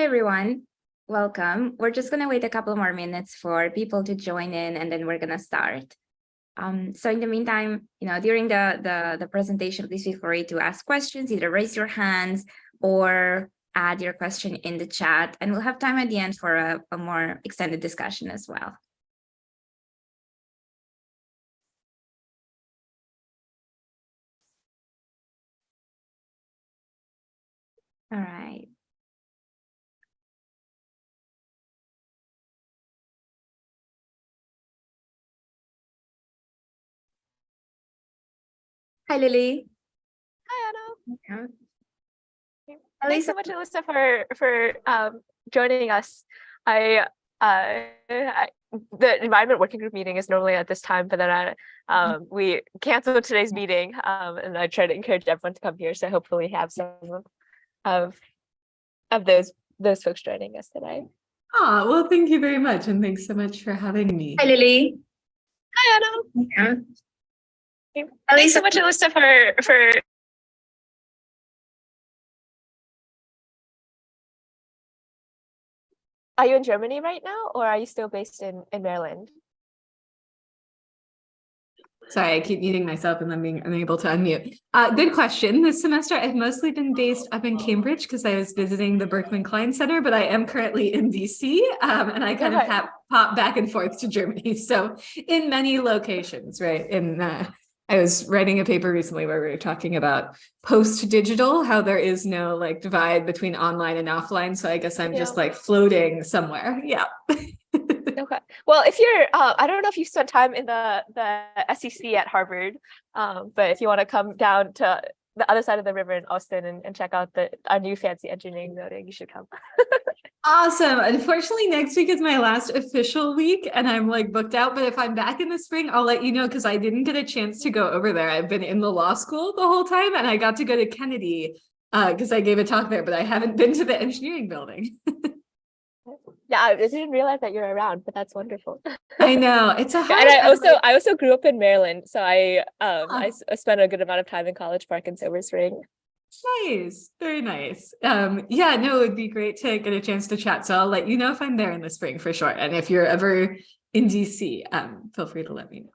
Hi, everyone. Welcome. We're just going to wait a couple more minutes for people to join in, and then we're going to start. So in the meantime, during the presentation, please feel free to ask questions, either raise your hands or add your question in the chat, and we'll have time at the end for a more extended discussion as well. All right. Hi, Lily. Hi, Anna. Yeah. Thanks so much, Elissa, for joining us. The environment working group meeting is normally at this time, but then we canceled today's meeting, and I try to encourage everyone to come here. So hopefully have some of those folks joining us today. Well, thank you very much, and thanks so much for having me. Hi, Lily. Hi, Anna. Yeah. Thanks so much, Elissa, for Are you in Germany right now, or are you still based in Maryland? Sorry, I keep muting myself and then being unable to unmute. Good question. This semester, I've mostly been based up in Cambridge because I was visiting the Berkman Klein Center, but I am currently in DC, and I kind of pop back and forth to Germany. So in many locations, right? I was writing a paper recently where we were talking about post-digital, how there is no like divide between online and offline. So I guess I'm just like floating somewhere. Yeah. Okay. Well, if you're, I don't know if you spent time in the SEC at Harvard, but if you want to come down to the other side of the river in Austin and check out our new fancy engineering building, you should come. Awesome. Unfortunately, next week is my last official week and I'm like booked out. But if I'm back in the spring, I'll let you know because I didn't get a chance to go over there. I've been in the law school the whole time and I got to go to Kennedy because I gave a talk there, but I haven't been to the engineering building. Yeah, I didn't realize that you're around, but that's wonderful. I know it's a hard. And I also grew up in Maryland, so I spent a good amount of time in College Park and Silver Spring. Nice, very nice. Yeah, no, it would be great to get a chance to chat. So I'll let you know if I'm there in the spring for sure. And if you're ever in DC, feel free to let me know.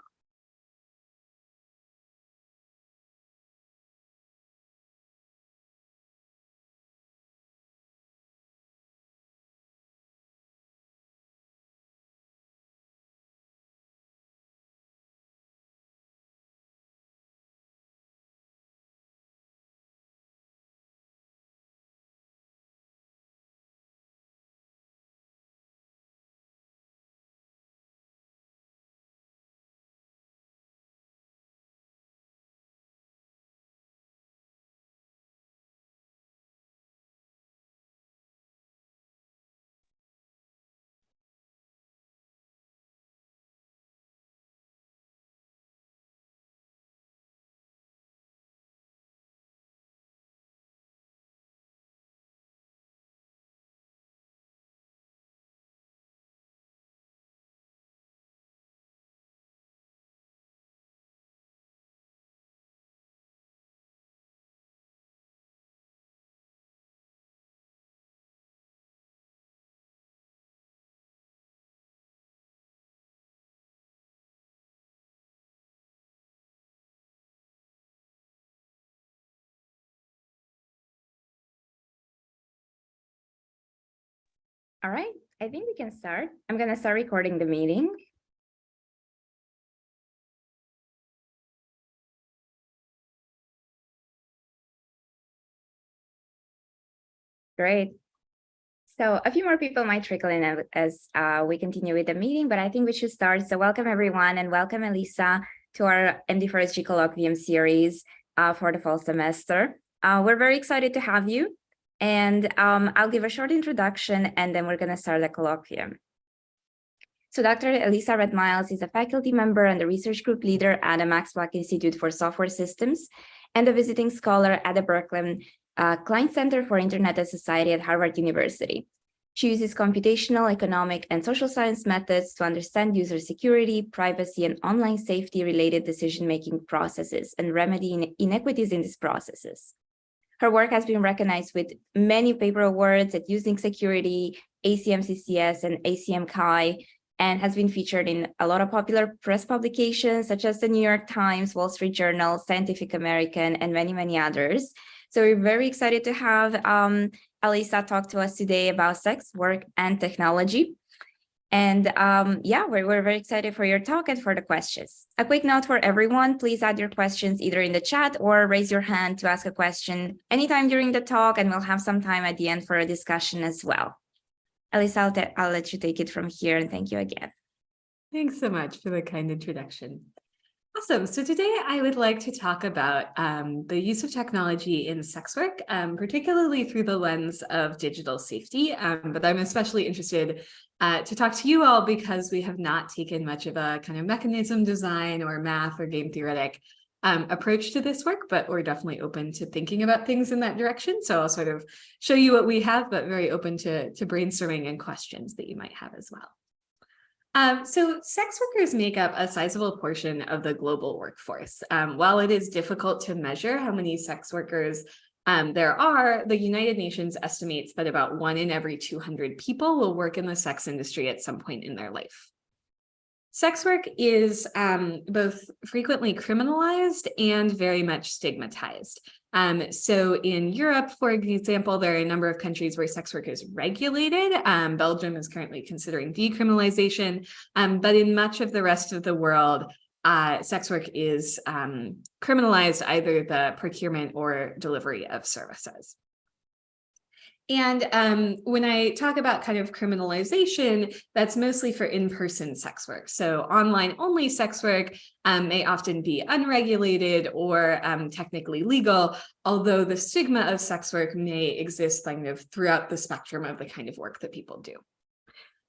All right, I think we can start. I'm going to start recording the meeting. Great. So a few more people might trickle in as we continue with the meeting, but I think we should start. So welcome everyone and welcome Elissa to our MD4SG Colloquium series for the fall semester. We're very excited to have you. And I'll give a short introduction and then we're going to start the colloquium. So Dr. Elissa Redmiles is a faculty member and the research group leader at the Max Planck Institute for Software Systems and a visiting scholar at the Berkman Klein Center for Internet and Society at Harvard University. She uses computational, economic, and social science methods to understand user security, privacy, and online safety-related decision-making processes and remedy inequities in these processes. Her work has been recognized with many paper awards at Using Security, ACM-CCS, and ACM-CHI, and has been featured in a lot of popular press publications, such as the New York Times, Wall Street Journal, Scientific American, and many, many others. So we're very excited to have Elissa talk to us today about sex, work, and technology. And yeah, we're very excited for your talk and for the questions. A quick note for everyone, please add your questions either in the chat or raise your hand to ask a question anytime during the talk, and we'll have some time at the end for a discussion as well. Elissa, I'll let you take it from here, and thank you again. Thanks so much for the kind introduction. Awesome. So today I would like to talk about the use of technology in sex work, particularly through the lens of digital safety. But I'm especially interested to talk to you all because we have not taken much of a kind of mechanism design or math or game theoretic approach to this work, but we're definitely open to thinking about things in that direction. So I'll sort of show you what we have, but very open to brainstorming and questions that you might have as well. So sex workers make up a sizable portion of the global workforce. While it is difficult to measure how many sex workers there are, the United Nations estimates that about 1 in every 200 people will work in the sex industry at some point in their life. Sex work is both frequently criminalized and very much stigmatized. So in Europe, for example, there are a number of countries where sex work is regulated. Belgium is currently considering decriminalization, but in much of the rest of the world, sex work is criminalized, either the procurement or delivery of services. And when I talk about kind of criminalization, that's mostly for in-person sex work. So online-only sex work may often be unregulated or technically legal, although the stigma of sex work may exist kind of throughout the spectrum of the kind of work that people do.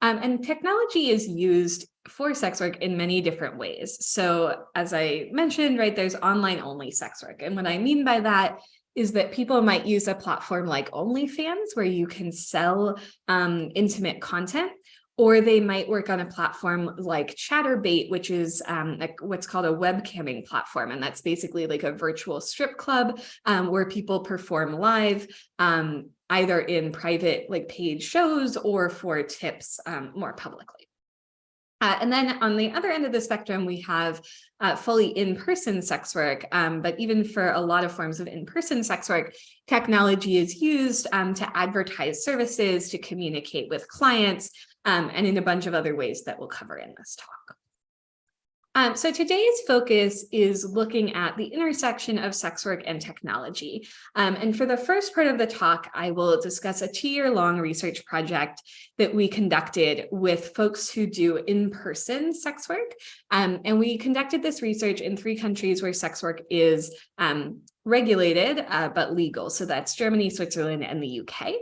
And technology is used for sex work in many different ways. So as I mentioned, right, there's online-only sex work. And what I mean by that is that people might use a platform like OnlyFans, where you can sell intimate content, or they might work on a platform like Chatterbait, which is what's called a webcamming platform. And that's basically like a virtual strip club where people perform live, either in private, like paid shows, or for tips more publicly. And then on the other end of the spectrum, we have fully in-person sex work. But even for a lot of forms of in-person sex work, technology is used to advertise services, to communicate with clients, and in a bunch of other ways that we'll cover in this talk. So today's focus is looking at the intersection of sex work and technology. And for the first part of the talk, I will discuss a 2-year-long research project that we conducted with folks who do in-person sex work. And we conducted this research in 3 countries where sex work is regulated, but legal. So that's Germany, Switzerland, and the UK.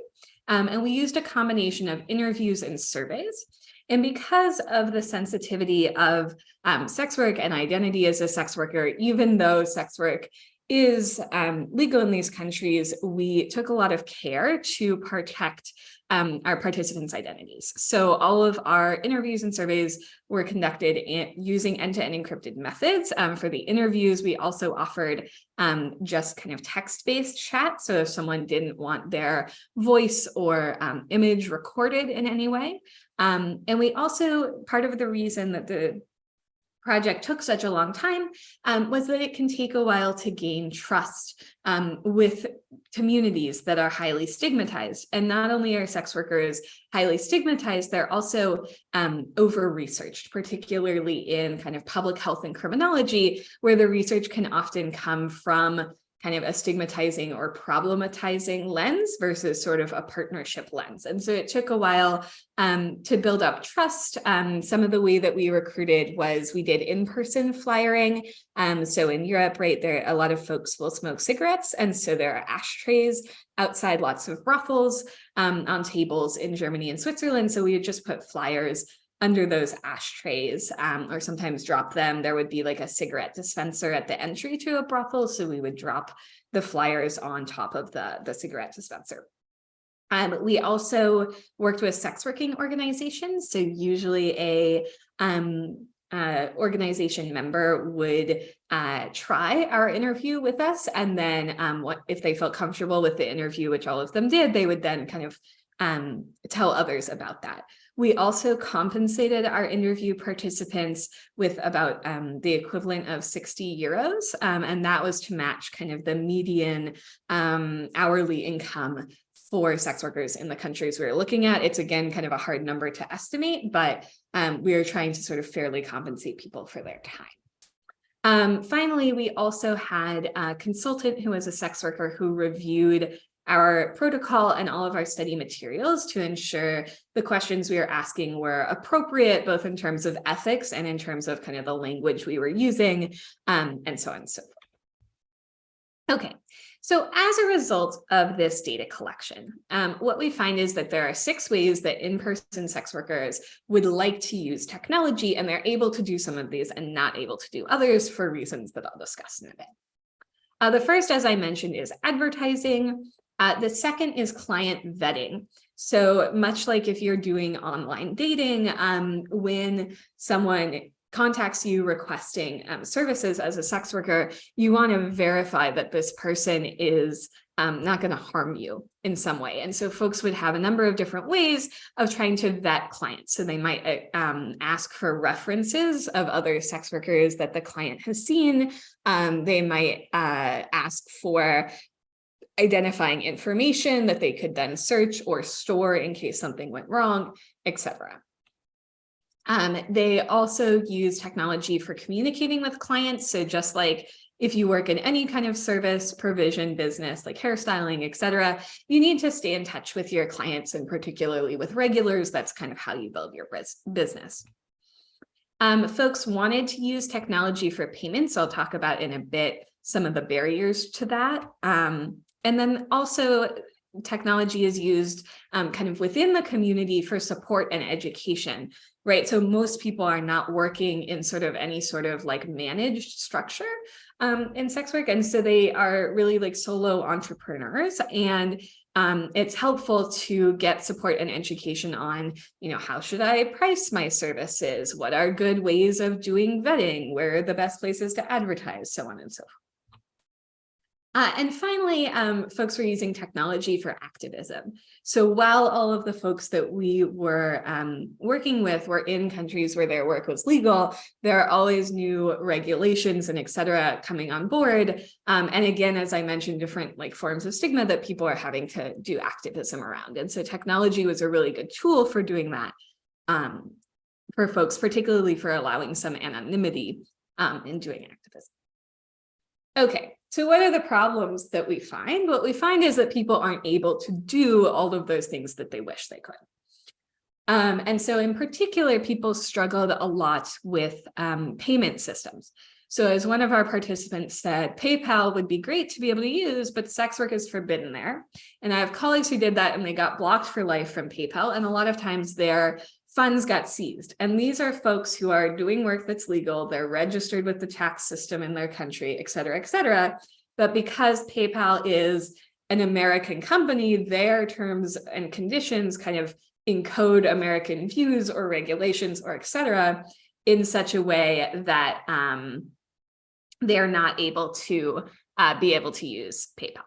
And we used a combination of interviews and surveys. And because of the sensitivity of sex work and identity as a sex worker, even though sex work is legal in these countries, we took a lot of care to protect our participants' identities. So all of our interviews and surveys were conducted using end-to-end encrypted methods. For the interviews, we also offered just kind of text-based chat. So if someone didn't want their voice or image recorded in any way. And we also, part of the reason that the project took such a long time was that it can take a while to gain trust with communities that are highly stigmatized. And not only are sex workers highly stigmatized, they're also over-researched, particularly in kind of public health and criminology, where the research can often come from kind of a stigmatizing or problematizing lens versus sort of a partnership lens. And so it took a while to build up trust. Some of the way that we recruited was we did in-person flyering. So in Europe, right, there a lot of folks will smoke cigarettes. And so there are ashtrays outside lots of brothels on tables in Germany and Switzerland. So we would just put flyers under those ashtrays, or sometimes drop them. There would be like a cigarette dispenser at the entry to a brothel. So we would drop the flyers on top of the cigarette dispenser. We also worked with sex working organizations. So usually a organization member would try our interview with us, and then if they felt comfortable with the interview, which all of them did, they would then kind of tell others about that. We also compensated our interview participants with about the equivalent of 60 euros, and that was to match kind of the median hourly income for sex workers in the countries we were looking at. It's again kind of a hard number to estimate, but we are trying to sort of fairly compensate people for their time. Finally, we also had a consultant who was a sex worker who reviewed our protocol and all of our study materials to ensure the questions we were asking were appropriate, both in terms of ethics and in terms of kind of the language we were using, and so on and so forth. Okay, so as a result of this data collection, what we find is that there are 6 ways that in-person sex workers would like to use technology, and they're able to do some of these and not able to do others for reasons that I'll discuss in a bit. The first, as I mentioned, is advertising. The second is client vetting. So much like if you're doing online dating, when someone contacts you requesting services as a sex worker, you want to verify that this person is not going to harm you in some way. And so folks would have a number of different ways of trying to vet clients. So they might ask for references of other sex workers that the client has seen. They might ask for identifying information that they could then search or store in case something went wrong, etc. They also use technology for communicating with clients. So just like if you work in any kind of service provision business, like hairstyling, etc., you need to stay in touch with your clients, and particularly with regulars. That's kind of how you build your business. Folks wanted to use technology for payments. I'll talk about in a bit some of the barriers to that. And then also technology is used kind of within the community for support and education, right? So most people are not working in sort of any sort of like managed structure in sex work. And so they are really like solo entrepreneurs, and it's helpful to get support and education on, you know, how should I price my services? What are good ways of doing vetting? Where are the best places to advertise? So on and so forth. And finally, folks were using technology for activism. So while all of the folks that we were working with were in countries where their work was legal, there are always new regulations and et cetera coming on board. And again, as I mentioned, different like forms of stigma that people are having to do activism around. And so technology was a really good tool for doing that for folks, particularly for allowing some anonymity in doing activism. Okay, so what are the problems that we find? What we find is that people aren't able to do all of those things that they wish they could. And so in particular, people struggled a lot with payment systems. So as one of our participants said, PayPal would be great to be able to use, but sex work is forbidden there. And I have colleagues who did that and they got blocked for life from PayPal. And a lot of times their funds got seized. And these are folks who are doing work that's legal. They're registered with the tax system in their country, et cetera, et cetera. But because PayPal is an American company, their terms and conditions kind of encode American views or regulations or et cetera in such a way that they're not able to be able to use PayPal.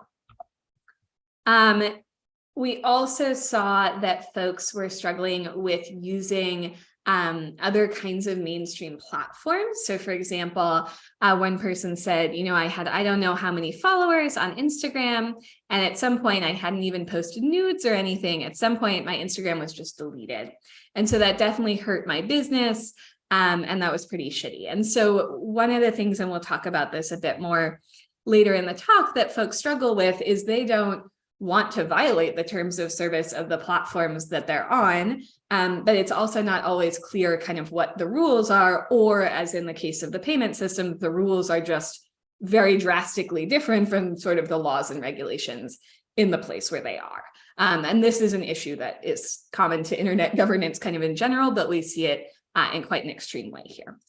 We also saw that folks were struggling with using other kinds of mainstream platforms. So for example, one person said, you know, I don't know how many followers on Instagram. And at some point I hadn't even posted nudes or anything. At some point my Instagram was just deleted. And so that definitely hurt my business. And that was pretty shitty. And so one of the things, and we'll talk about this a bit more later in the talk, that folks struggle with is they don't want to violate the terms of service of the platforms that they're on, but it's also not always clear kind of what the rules are, or as in the case of the payment system, the rules are just very drastically different from sort of the laws and regulations in the place where they are. And this is an issue that is common to internet governance kind of in general, but we see it in quite an extreme way here.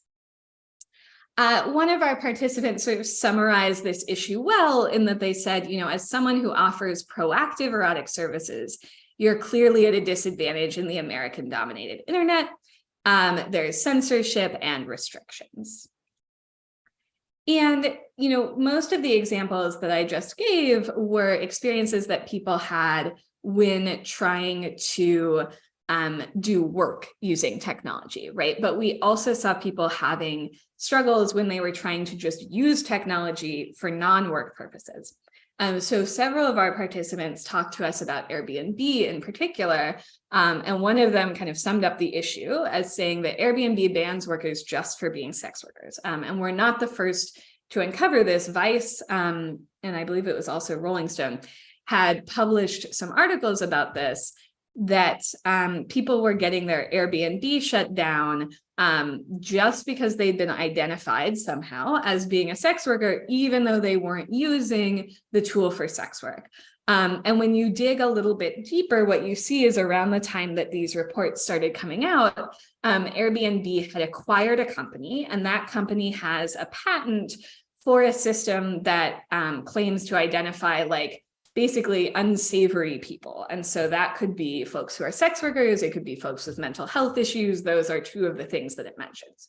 One of our participants sort of summarized this issue well in that they said, you know, as someone who offers proactive erotic services, you're clearly at a disadvantage in the American-dominated internet. There's censorship and restrictions. And, most of the examples that I just gave were experiences that people had when trying to do work using technology, right? But we also saw people having struggles when they were trying to just use technology for non-work purposes. So several of our participants talked to us about Airbnb in particular, and one of them kind of summed up the issue as saying that Airbnb bans workers just for being sex workers. And we're not the first to uncover this. Vice, and I believe it was also Rolling Stone, had published some articles about this, that people were getting their Airbnb shut down just because they'd been identified somehow as being a sex worker, even though they weren't using the tool for sex work. And when you dig a little bit deeper, what you see is around the time that these reports started coming out, Airbnb had acquired a company, and that company has a patent for a system that claims to identify basically unsavory people. And so that could be folks who are sex workers, it could be folks with mental health issues. Those are two of the things that it mentions.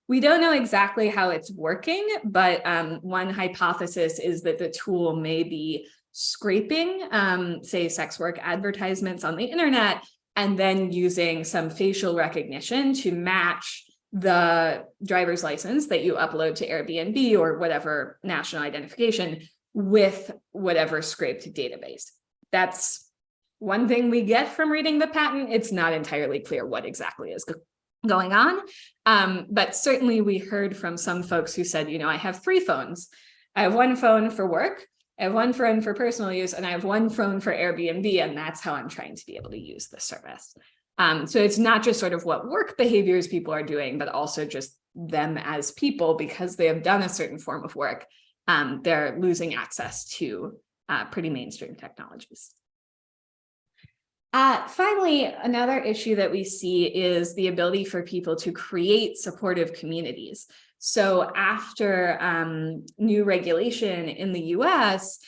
We don't know exactly how it's working, but one hypothesis is that the tool may be scraping, say, sex work advertisements on the internet, and then using some facial recognition to match the driver's license that you upload to Airbnb or whatever national identification with whatever scraped database. That's one thing we get from reading the patent. It's not entirely clear what exactly is going on. But certainly we heard from some folks who said, I have 3 phones. I have one phone for work, I have one phone for personal use, and I have one phone for Airbnb, and that's how I'm trying to be able to use the service. So it's not just sort of what work behaviors people are doing, but also just them as people, because they have done a certain form of work. They're losing access to pretty mainstream technologies. Finally, another issue that we see is the ability for people to create supportive communities. So after new regulation in the US,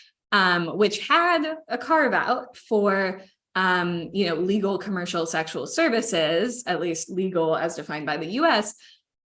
which had a carve out for legal commercial sexual services, at least legal as defined by the US,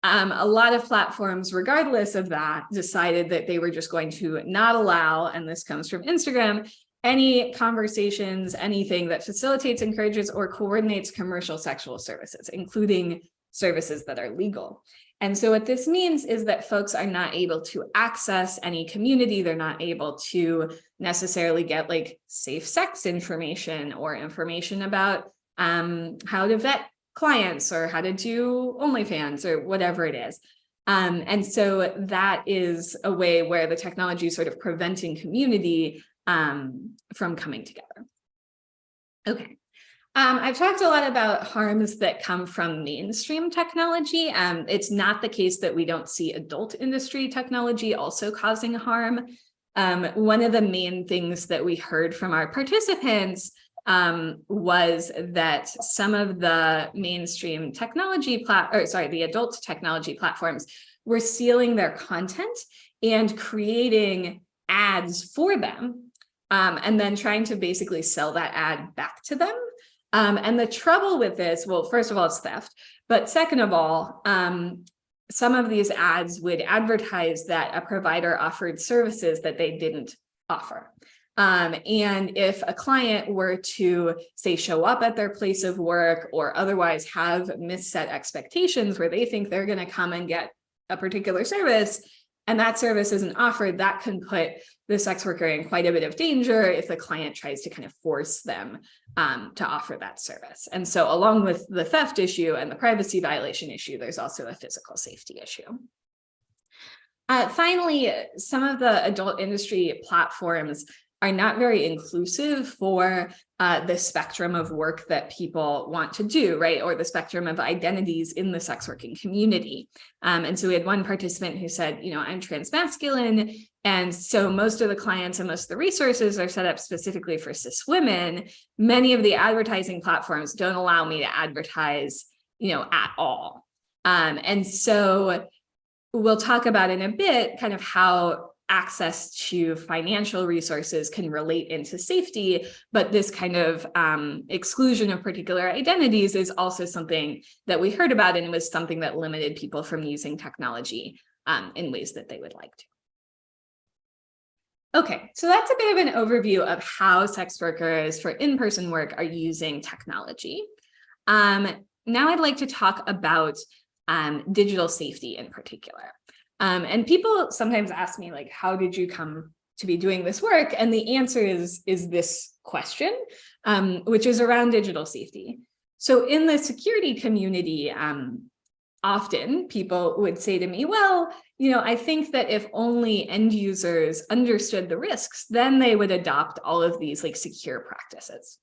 a lot of platforms, regardless of that, decided that they were just going to not allow, and this comes from Instagram, any conversations, anything that facilitates, encourages, or coordinates commercial sexual services, including services that are legal. And so what this means is that folks are not able to access any community. They're not able to necessarily get safe sex information or information about how to vet clients or how to do OnlyFans or whatever it is. And so that is a way where the technology is sort of preventing community from coming together. Okay. I've talked a lot about harms that come from mainstream technology. It's not the case that we don't see adult industry technology also causing harm. One of the main things that we heard from our participants was that some of the mainstream technology the adult technology platforms were stealing their content and creating ads for them, and then trying to basically sell that ad back to them. And the trouble with this, well, first of all, it's theft, but second of all, some of these ads would advertise that a provider offered services that they didn't offer. And if a client were to, say, show up at their place of work or otherwise have misset expectations where they think they're going to come and get a particular service, and that service isn't offered, that can put the sex worker in quite a bit of danger if the client tries to kind of force them to offer that service. And so along with the theft issue and the privacy violation issue, there's also a physical safety issue. Finally, some of the adult industry platforms are not very inclusive for the spectrum of work that people want to do, right? Or the spectrum of identities in the sex working community. And so we had one participant who said, I'm transmasculine. And so most of the clients and most of the resources are set up specifically for cis women. Many of the advertising platforms don't allow me to advertise, at all. And so we'll talk about in a bit kind of how access to financial resources can relate into safety, but this kind of exclusion of particular identities is also something that we heard about, and was something that limited people from using technology in ways that they would like to. Okay, so that's a bit of an overview of how sex workers for in-person work are using technology. Now I'd like to talk about digital safety in particular. And people sometimes ask me, like, how did you come to be doing this work? And the answer is this question, which is around digital safety. So in the security community, often people would say to me, well, I think that if only end users understood the risks, then they would adopt all of these like secure practices.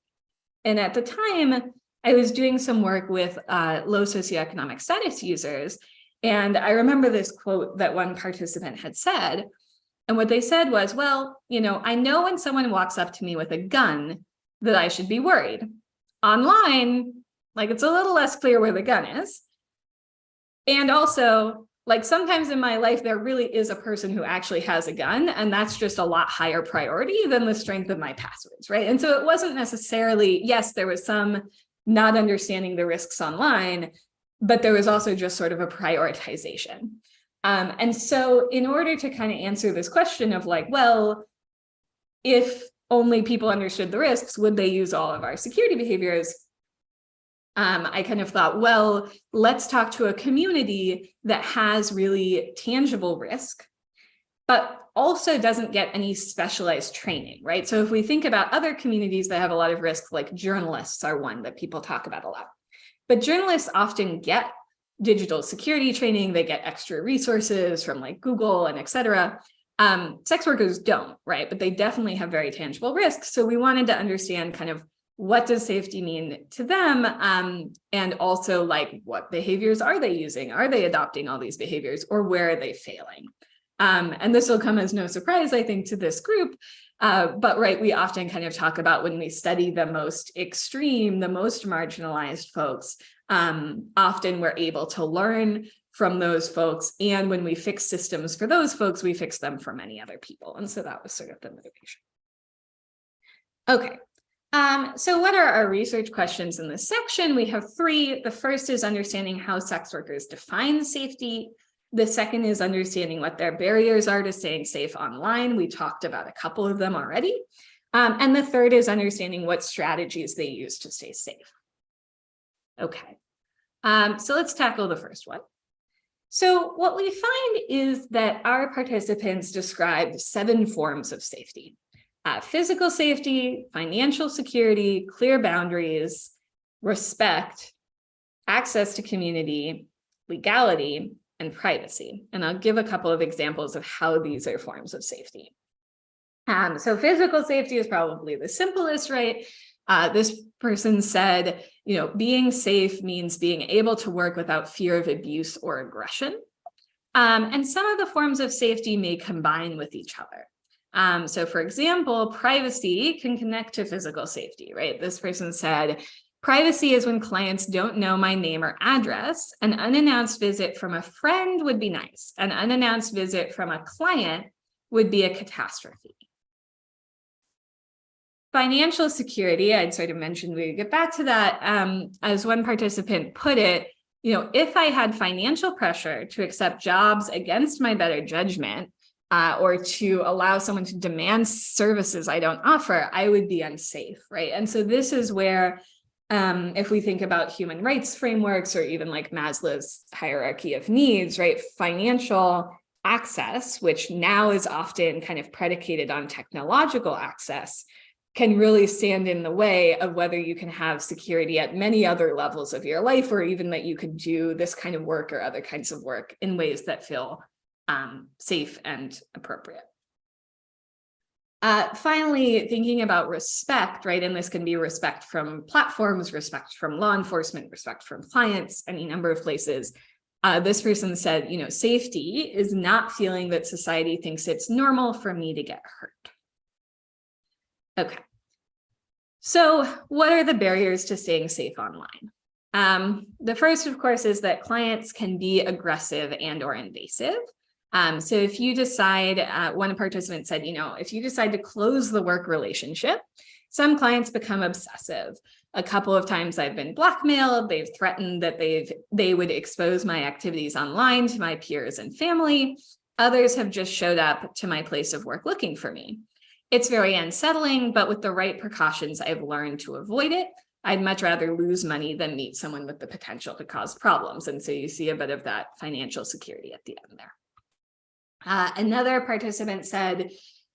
And at the time, I was doing some work with low socioeconomic status users. And I remember this quote that one participant had said. And what they said was, well, I know when someone walks up to me with a gun that I should be worried. Online, like, it's a little less clear where the gun is. And also, like, sometimes in my life, there really is a person who actually has a gun, and that's just a lot higher priority than the strength of my passwords, right? And so it wasn't necessarily, yes, there was some not understanding the risks online, but there was also just sort of a prioritization. And so in order to kind of answer this question of like, well, if only people understood the risks, would they use all of our security behaviors? I kind of thought, well, let's talk to a community that has really tangible risk, but also doesn't get any specialized training, right? So if we think about other communities that have a lot of risk, like journalists are one that people talk about a lot. But journalists often get digital security training, they get extra resources from like Google and et cetera. Sex workers don't, right? But they definitely have very tangible risks. So we wanted to understand kind of what does safety mean to them? And also like what behaviors are they using? Are they adopting all these behaviors, or where are they failing? And this will come as no surprise, I think, to this group. But right, we often kind of talk about when we study the most extreme, the most marginalized folks, often we're able to learn from those folks. And when we fix systems for those folks, we fix them for many other people. And so that was sort of the motivation. Okay. So what are our research questions in this section? We have 3. The first is understanding how sex workers define safety. The second is understanding what their barriers are to staying safe online. We talked about a couple of them already. And the third is understanding what strategies they use to stay safe. Okay, so let's tackle the first one. So what we find is that our participants described 7 forms of safety. Physical safety, financial security, clear boundaries, respect, access to community, legality, and privacy. And I'll give a couple of examples of how these are forms of safety. So physical safety is probably the simplest, right? This person said, being safe means being able to work without fear of abuse or aggression. And some of the forms of safety may combine with each other. So for example, privacy can connect to physical safety, right? This person said, privacy is when clients don't know my name or address. An unannounced visit from a friend would be nice. An unannounced visit from a client would be a catastrophe. Financial security, I'd sort of mentioned we would get back to that. As one participant put it, if I had financial pressure to accept jobs against my better judgment, or to allow someone to demand services I don't offer, I would be unsafe, right? And so this is where, if we think about human rights frameworks, or even like Maslow's hierarchy of needs, right? Financial access, which now is often kind of predicated on technological access, can really stand in the way of whether you can have security at many other levels of your life, or even that you could do this kind of work or other kinds of work in ways that feel safe and appropriate. Finally, thinking about respect, right? And this can be respect from platforms, respect from law enforcement, respect from clients, any number of places. This person said, safety is not feeling that society thinks it's normal for me to get hurt. Okay. So what are the barriers to staying safe online? The first, of course, is that clients can be aggressive and or invasive. So if you decide, one participant said, if you decide to close the work relationship, some clients become obsessive. A couple of times I've been blackmailed. They've threatened that they would expose my activities online to my peers and family. Others have just showed up to my place of work looking for me. It's very unsettling, but with the right precautions, I've learned to avoid it. I'd much rather lose money than meet someone with the potential to cause problems. And so you see a bit of that financial security at the end there. Another participant said,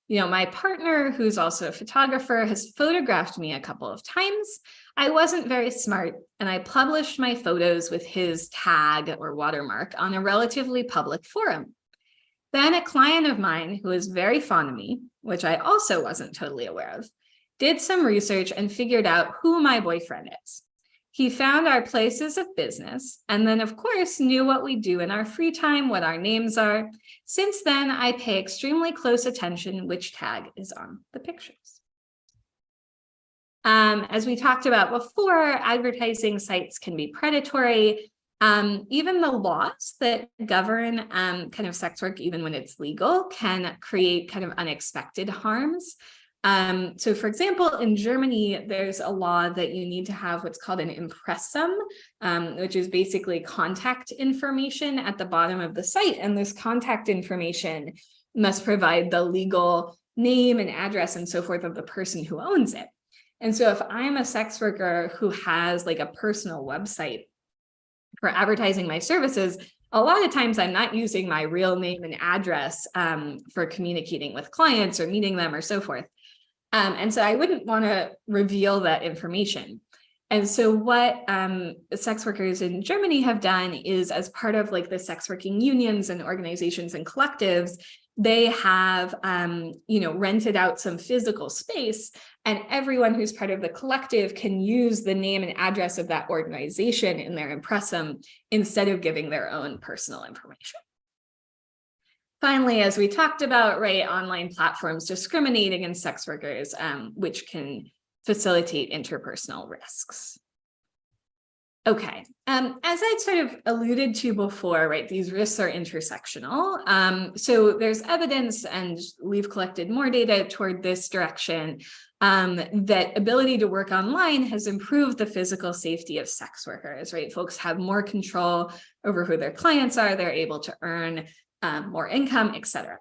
my partner, who's also a photographer, has photographed me a couple of times. I wasn't very smart, and I published my photos with his tag or watermark on a relatively public forum. Then a client of mine who is very fond of me, which I also wasn't totally aware of, did some research and figured out who my boyfriend is. He found our places of business and then, of course, knew what we do in our free time, what our names are. Since then, I pay extremely close attention which tag is on the pictures. As we talked about before, advertising sites can be predatory. Even the laws that govern kind of sex work, even when it's legal, can create kind of unexpected harms. So for example, in Germany, there's a law that you need to have what's called an impressum, which is basically contact information at the bottom of the site. And this contact information must provide the legal name and address and so forth of the person who owns it. And so if I'm a sex worker who has like a personal website for advertising my services, a lot of times I'm not using my real name and address for communicating with clients or meeting them or so forth. And so I wouldn't want to reveal that information. And so what sex workers in Germany have done is, as part of like the sex working unions and organizations and collectives, they have rented out some physical space, and everyone who's part of the collective can use the name and address of that organization in their impressum instead of giving their own personal information. Finally, as we talked about, right, online platforms discriminate against sex workers, which can facilitate interpersonal risks. Okay, as I sort of alluded to before, right, these risks are intersectional. So there's evidence, and we've collected more data toward this direction, that ability to work online has improved the physical safety of sex workers, right? Folks have more control over who their clients are, they're able to earn more income, et cetera.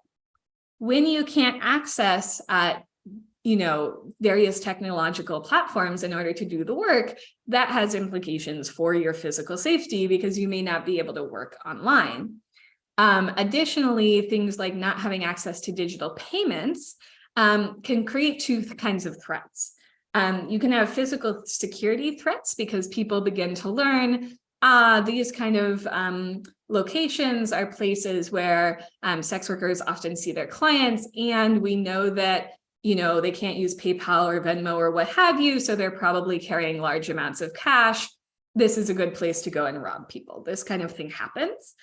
When you can't access various technological platforms in order to do the work, that has implications for your physical safety because you may not be able to work online. Additionally, things like not having access to digital payments can create two kinds of threats. You can have physical security threats because people begin to learn these kind of locations are places where sex workers often see their clients, and we know that they can't use PayPal or Venmo or what have you, so they're probably carrying large amounts of cash. This is a good place to go and rob people. This kind of thing happens.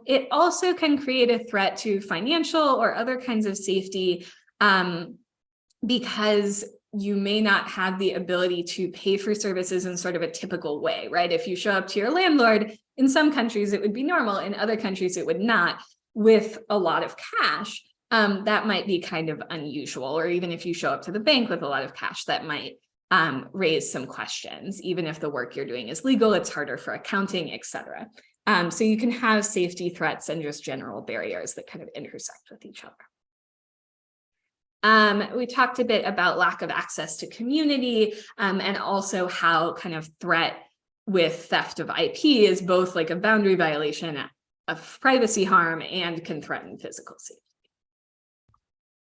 It also can create a threat to financial or other kinds of safety because you may not have the ability to pay for services in sort of a typical way, right? If you show up to your landlord, in some countries it would be normal, in other countries it would not, with a lot of cash. That might be kind of unusual, or even if you show up to the bank with a lot of cash, that might raise some questions. Even if the work you're doing is legal, it's harder for accounting, et cetera. So you can have safety threats and just general barriers that kind of intersect with each other. We talked a bit about lack of access to community and also how kind of threat with theft of IP is both like a boundary violation of privacy harm and can threaten physical safety.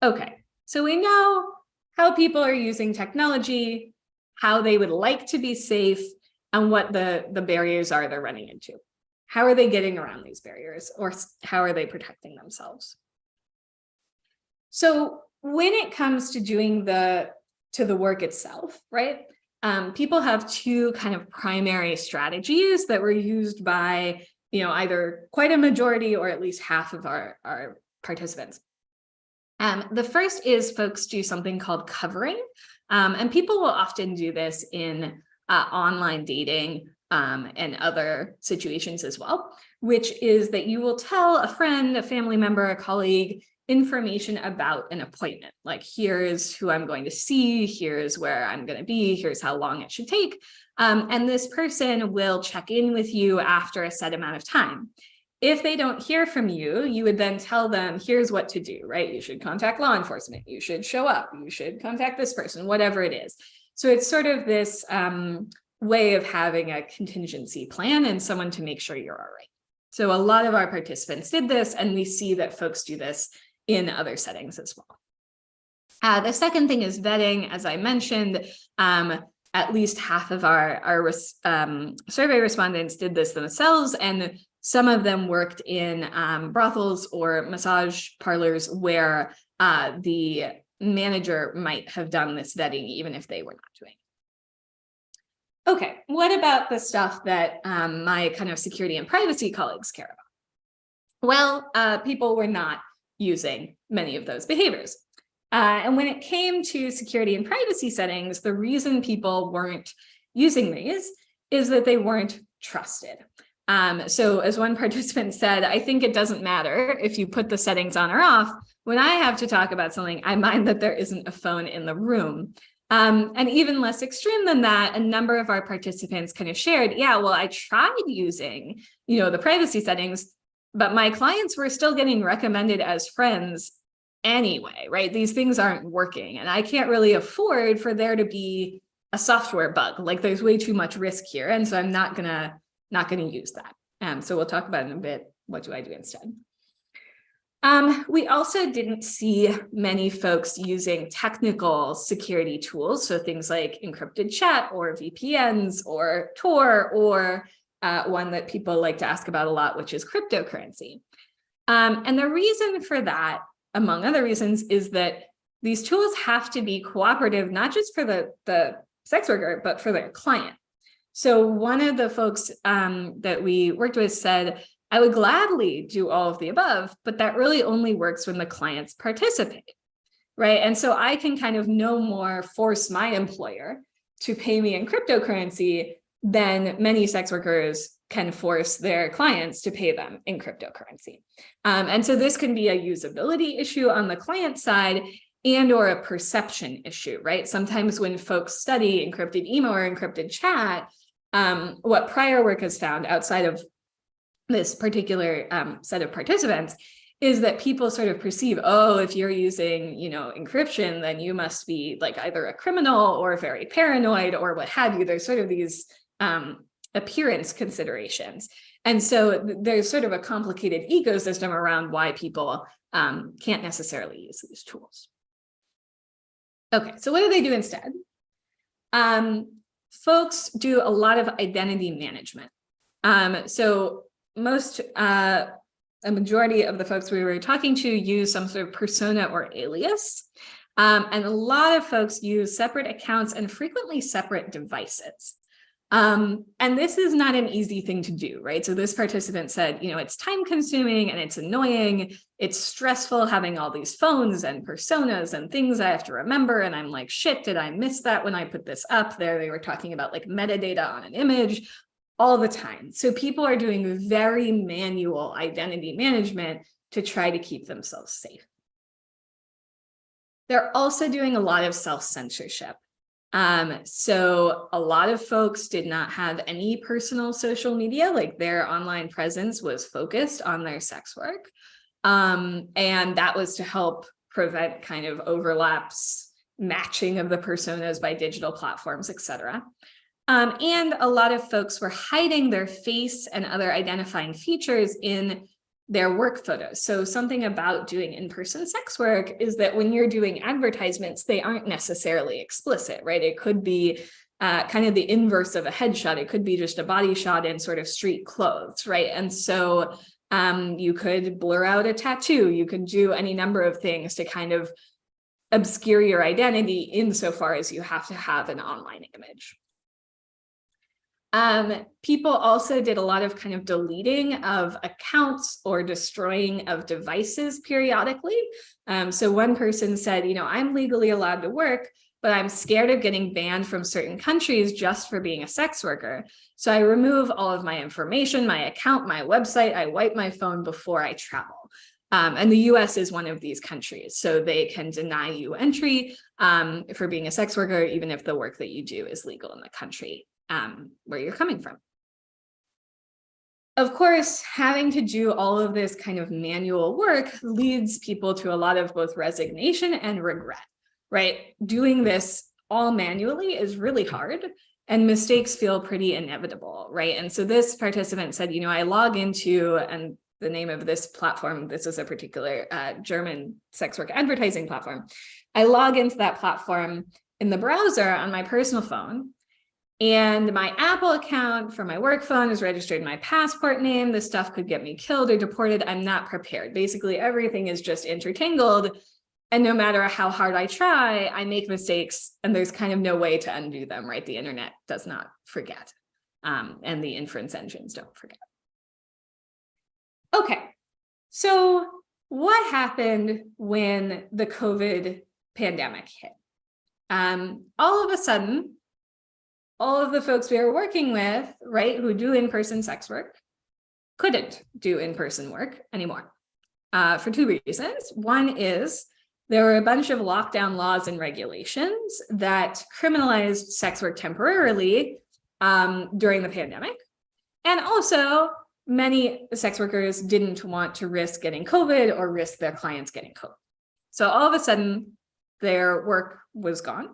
Okay, so we know how people are using technology, how they would like to be safe, and what the barriers are they're running into. How are they getting around these barriers, or how are they protecting themselves? So when it comes to doing the work itself, right? People have two kind of primary strategies that were used by, either quite a majority or at least half of our participants. The first is folks do something called covering, and people will often do this in online dating and other situations as well, which is that you will tell a friend, a family member, a colleague, information about an appointment. Like, here's who I'm going to see, here's where I'm going to be, here's how long it should take. And this person will check in with you after a set amount of time. If they don't hear from you, you would then tell them, here's what to do, right? You should contact law enforcement, you should show up, you should contact this person, whatever it is. So it's sort of this way of having a contingency plan and someone to make sure you're all right. So a lot of our participants did this, and we see that folks do this in other settings as well. The second thing is vetting. As I mentioned, at least half of our survey respondents did this themselves, and some of them worked in brothels or massage parlors where the manager might have done this vetting even if they were not doing it. Okay, what about the stuff that my kind of security and privacy colleagues care about? Well, people were not using many of those behaviors. And when it came to security and privacy settings, the reason people weren't using these is that they weren't trusted. So as one participant said, I think it doesn't matter if you put the settings on or off. When I have to talk about something, I mind that there isn't a phone in the room. And even less extreme than that, a number of our participants kind of shared, yeah, well, I tried using, the privacy settings, but my clients were still getting recommended as friends anyway, right? These things aren't working, and I can't really afford for there to be a software bug. Like, there's way too much risk here, and so I'm not gonna use that. So we'll talk about in a bit, what do I do instead? We also didn't see many folks using technical security tools, so things like encrypted chat or VPNs or Tor, or one that people like to ask about a lot, which is cryptocurrency. And the reason for that, among other reasons, is that these tools have to be cooperative, not just for the sex worker, but for their client. So one of the folks that we worked with said, I would gladly do all of the above, but that really only works when the clients participate, right? And so I can kind of no more force my employer to pay me in cryptocurrency than many sex workers can force their clients to pay them in cryptocurrency. And so this can be a usability issue on the client side and or a perception issue, right? Sometimes when folks study encrypted email or encrypted chat, what prior work has found outside of this particular set of participants is that people sort of perceive, oh, if you're using, encryption, then you must be like either a criminal or very paranoid or what have you. There's sort of these appearance considerations. And so there's sort of a complicated ecosystem around why people can't necessarily use these tools. Okay, so what do they do instead? Folks do a lot of identity management. So a majority of the folks we were talking to use some sort of persona or alias. And a lot of folks use separate accounts and frequently separate devices. And this is not an easy thing to do, right? So this participant said, it's time consuming and it's annoying. It's stressful having all these phones and personas and things I have to remember. And I'm like, shit, did I miss that when I put this up there? They were talking about like metadata on an image all the time. So people are doing very manual identity management to try to keep themselves safe. They're also doing a lot of self-censorship. So a lot of folks did not have any personal social media, like their online presence was focused on their sex work. And that was to help prevent kind of overlaps, matching of the personas by digital platforms, et cetera. And a lot of folks were hiding their face and other identifying features in their work photos. So something about doing in-person sex work is that when you're doing advertisements, they aren't necessarily explicit, right? It could be kind of the inverse of a headshot. It could be just a body shot in sort of street clothes, right? And so you could blur out a tattoo. You could do any number of things to kind of obscure your identity insofar as you have to have an online image. People also did a lot of kind of deleting of accounts or destroying of devices periodically. So one person said, I'm legally allowed to work, but I'm scared of getting banned from certain countries just for being a sex worker. So I remove all of my information, my account, my website. I wipe my phone before I travel. And the US is one of these countries, so they can deny you entry for being a sex worker, even if the work that you do is legal in the country where you're coming from. Of course, having to do all of this kind of manual work leads people to a lot of both resignation and regret, right? Doing this all manually is really hard, and mistakes feel pretty inevitable, right? And so this participant said, I log into, and the name of this platform, this is a particular German sex work advertising platform. I log into that platform in the browser on my personal phone, and my Apple account for my work phone is registered in my passport name. This stuff could get me killed or deported. I'm not prepared. Basically, everything is just intertangled. And no matter how hard I try, I make mistakes, and there's kind of no way to undo them, right? The internet does not forget, and the inference engines don't forget. Okay, so what happened when the COVID pandemic hit? All of a sudden, all of the folks we were working with, right, who do in-person sex work, couldn't do in-person work anymore for two reasons. One is there were a bunch of lockdown laws and regulations that criminalized sex work temporarily during the pandemic. And also, many sex workers didn't want to risk getting COVID or risk their clients getting COVID. So all of a sudden, their work was gone.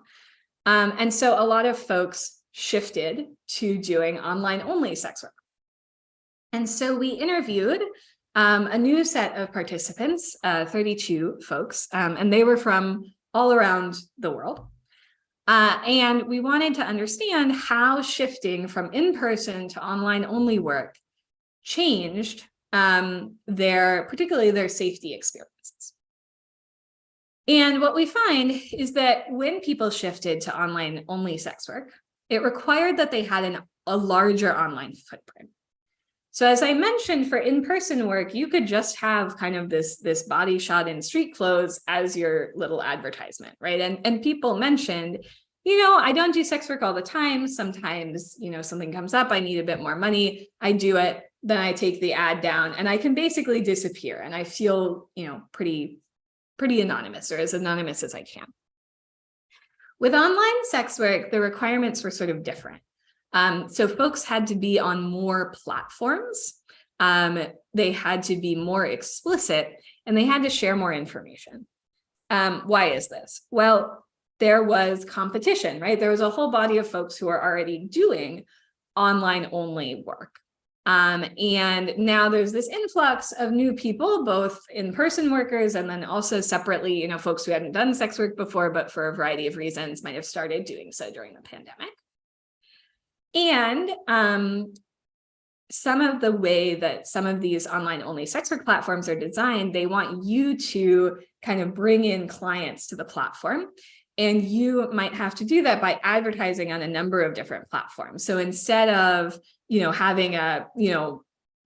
And so a lot of folks shifted to doing online-only sex work. And so we interviewed a new set of participants, 32 folks, and they were from all around the world. And we wanted to understand how shifting from in-person to online-only work changed particularly their safety experiences. And what we find is that when people shifted to online-only sex work, it required that they had a larger online footprint. So as I mentioned, for in-person work, you could just have kind of this body shot in street clothes as your little advertisement, right? And people mentioned, I don't do sex work all the time. Sometimes, something comes up, I need a bit more money. I do it, then I take the ad down, and I can basically disappear. And I feel, pretty anonymous, or as anonymous as I can. With online sex work, the requirements were sort of different. So folks had to be on more platforms. They had to be more explicit, and they had to share more information. Why is this? Well, there was competition, right? There was a whole body of folks who are already doing online-only work. And now there's this influx of new people, both in-person workers and then also separately, folks who hadn't done sex work before, but for a variety of reasons might have started doing so during the pandemic. And some of the way that some of these online-only sex work platforms are designed, they want you to kind of bring in clients to the platform. And you might have to do that by advertising on a number of different platforms. So instead of, having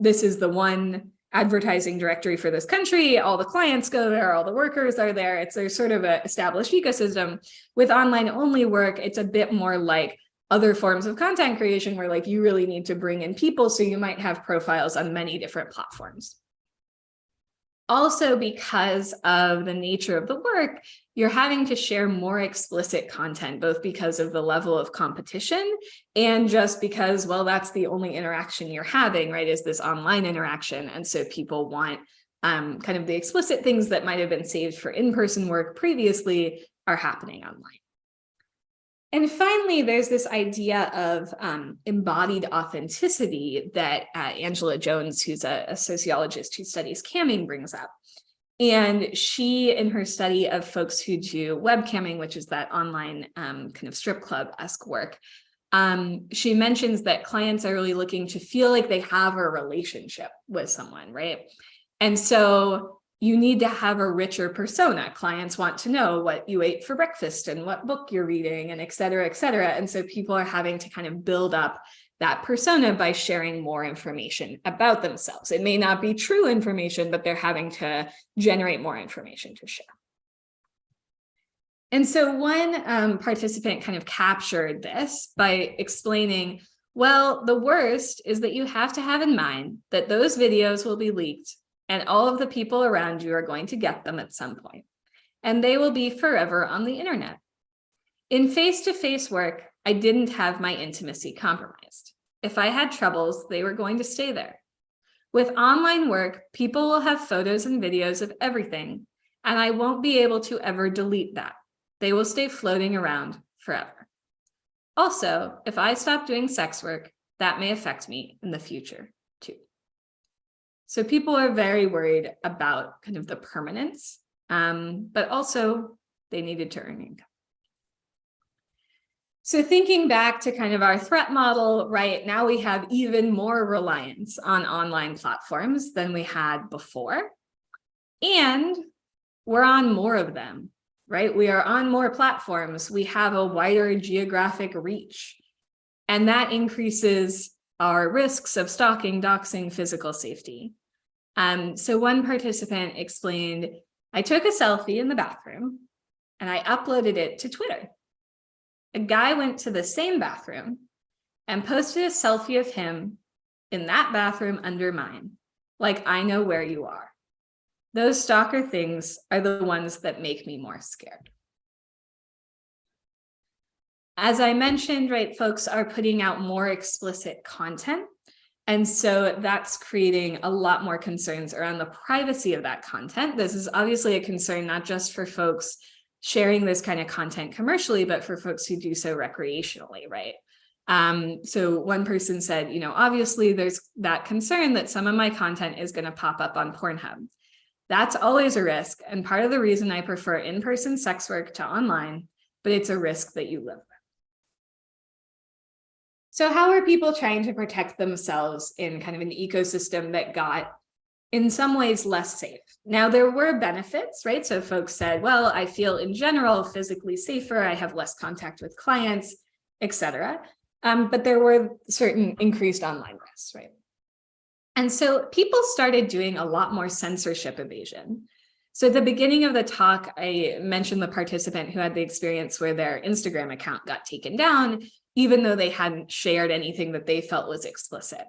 this is the one advertising directory for this country, all the clients go there, all the workers are there. There's sort of an established ecosystem. With online only work, it's a bit more like other forms of content creation where you really need to bring in people. So you might have profiles on many different platforms. Also, because of the nature of the work, you're having to share more explicit content, both because of the level of competition and just because, well, that's the only interaction you're having, right, is this online interaction. And so people want kind of the explicit things that might have been saved for in-person work previously are happening online. And finally, there's this idea of embodied authenticity that Angela Jones, who's a sociologist who studies camming, brings up. And she, in her study of folks who do webcamming, which is that online kind of strip club-esque work, she mentions that clients are really looking to feel like they have a relationship with someone, right? And so you need to have a richer persona. Clients want to know what you ate for breakfast and what book you're reading and et cetera, et cetera. And so people are having to kind of build up that persona by sharing more information about themselves. It may not be true information, but they're having to generate more information to share. And so one participant kind of captured this by explaining, well, the worst is that you have to have in mind that those videos will be leaked and all of the people around you are going to get them at some point, and they will be forever on the internet. In face-to-face work, I didn't have my intimacy compromised. If I had troubles, they were going to stay there. With online work, people will have photos and videos of everything, and I won't be able to ever delete that. They will stay floating around forever. Also, if I stop doing sex work, that may affect me in the future too. So people are very worried about kind of the permanence, but also they needed to earn income. So thinking back to kind of our threat model, right now we have even more reliance on online platforms than we had before. And we're on more of them, right? We are on more platforms. We have a wider geographic reach, and that increases our risks of stalking, doxing, physical safety. So one participant explained, I took a selfie in the bathroom and I uploaded it to Twitter. A guy went to the same bathroom and posted a selfie of him in that bathroom under mine, like I know where you are. Those stalker things are the ones that make me more scared. As I mentioned, right, folks are putting out more explicit content. And so that's creating a lot more concerns around the privacy of that content. This is obviously a concern not just for folks sharing this kind of content commercially, but for folks who do so recreationally, right? So one person said, obviously there's that concern that some of my content is going to pop up on Pornhub. That's always a risk, and part of the reason I prefer in-person sex work to online, but it's a risk that you live with. So how are people trying to protect themselves in kind of an ecosystem that got, in some ways, less safe? Now, there were benefits, right? So folks said, well, I feel in general physically safer, I have less contact with clients, et cetera. But there were certain increased online risks, right? And so people started doing a lot more censorship evasion. So at the beginning of the talk, I mentioned the participant who had the experience where their Instagram account got taken down, even though they hadn't shared anything that they felt was explicit.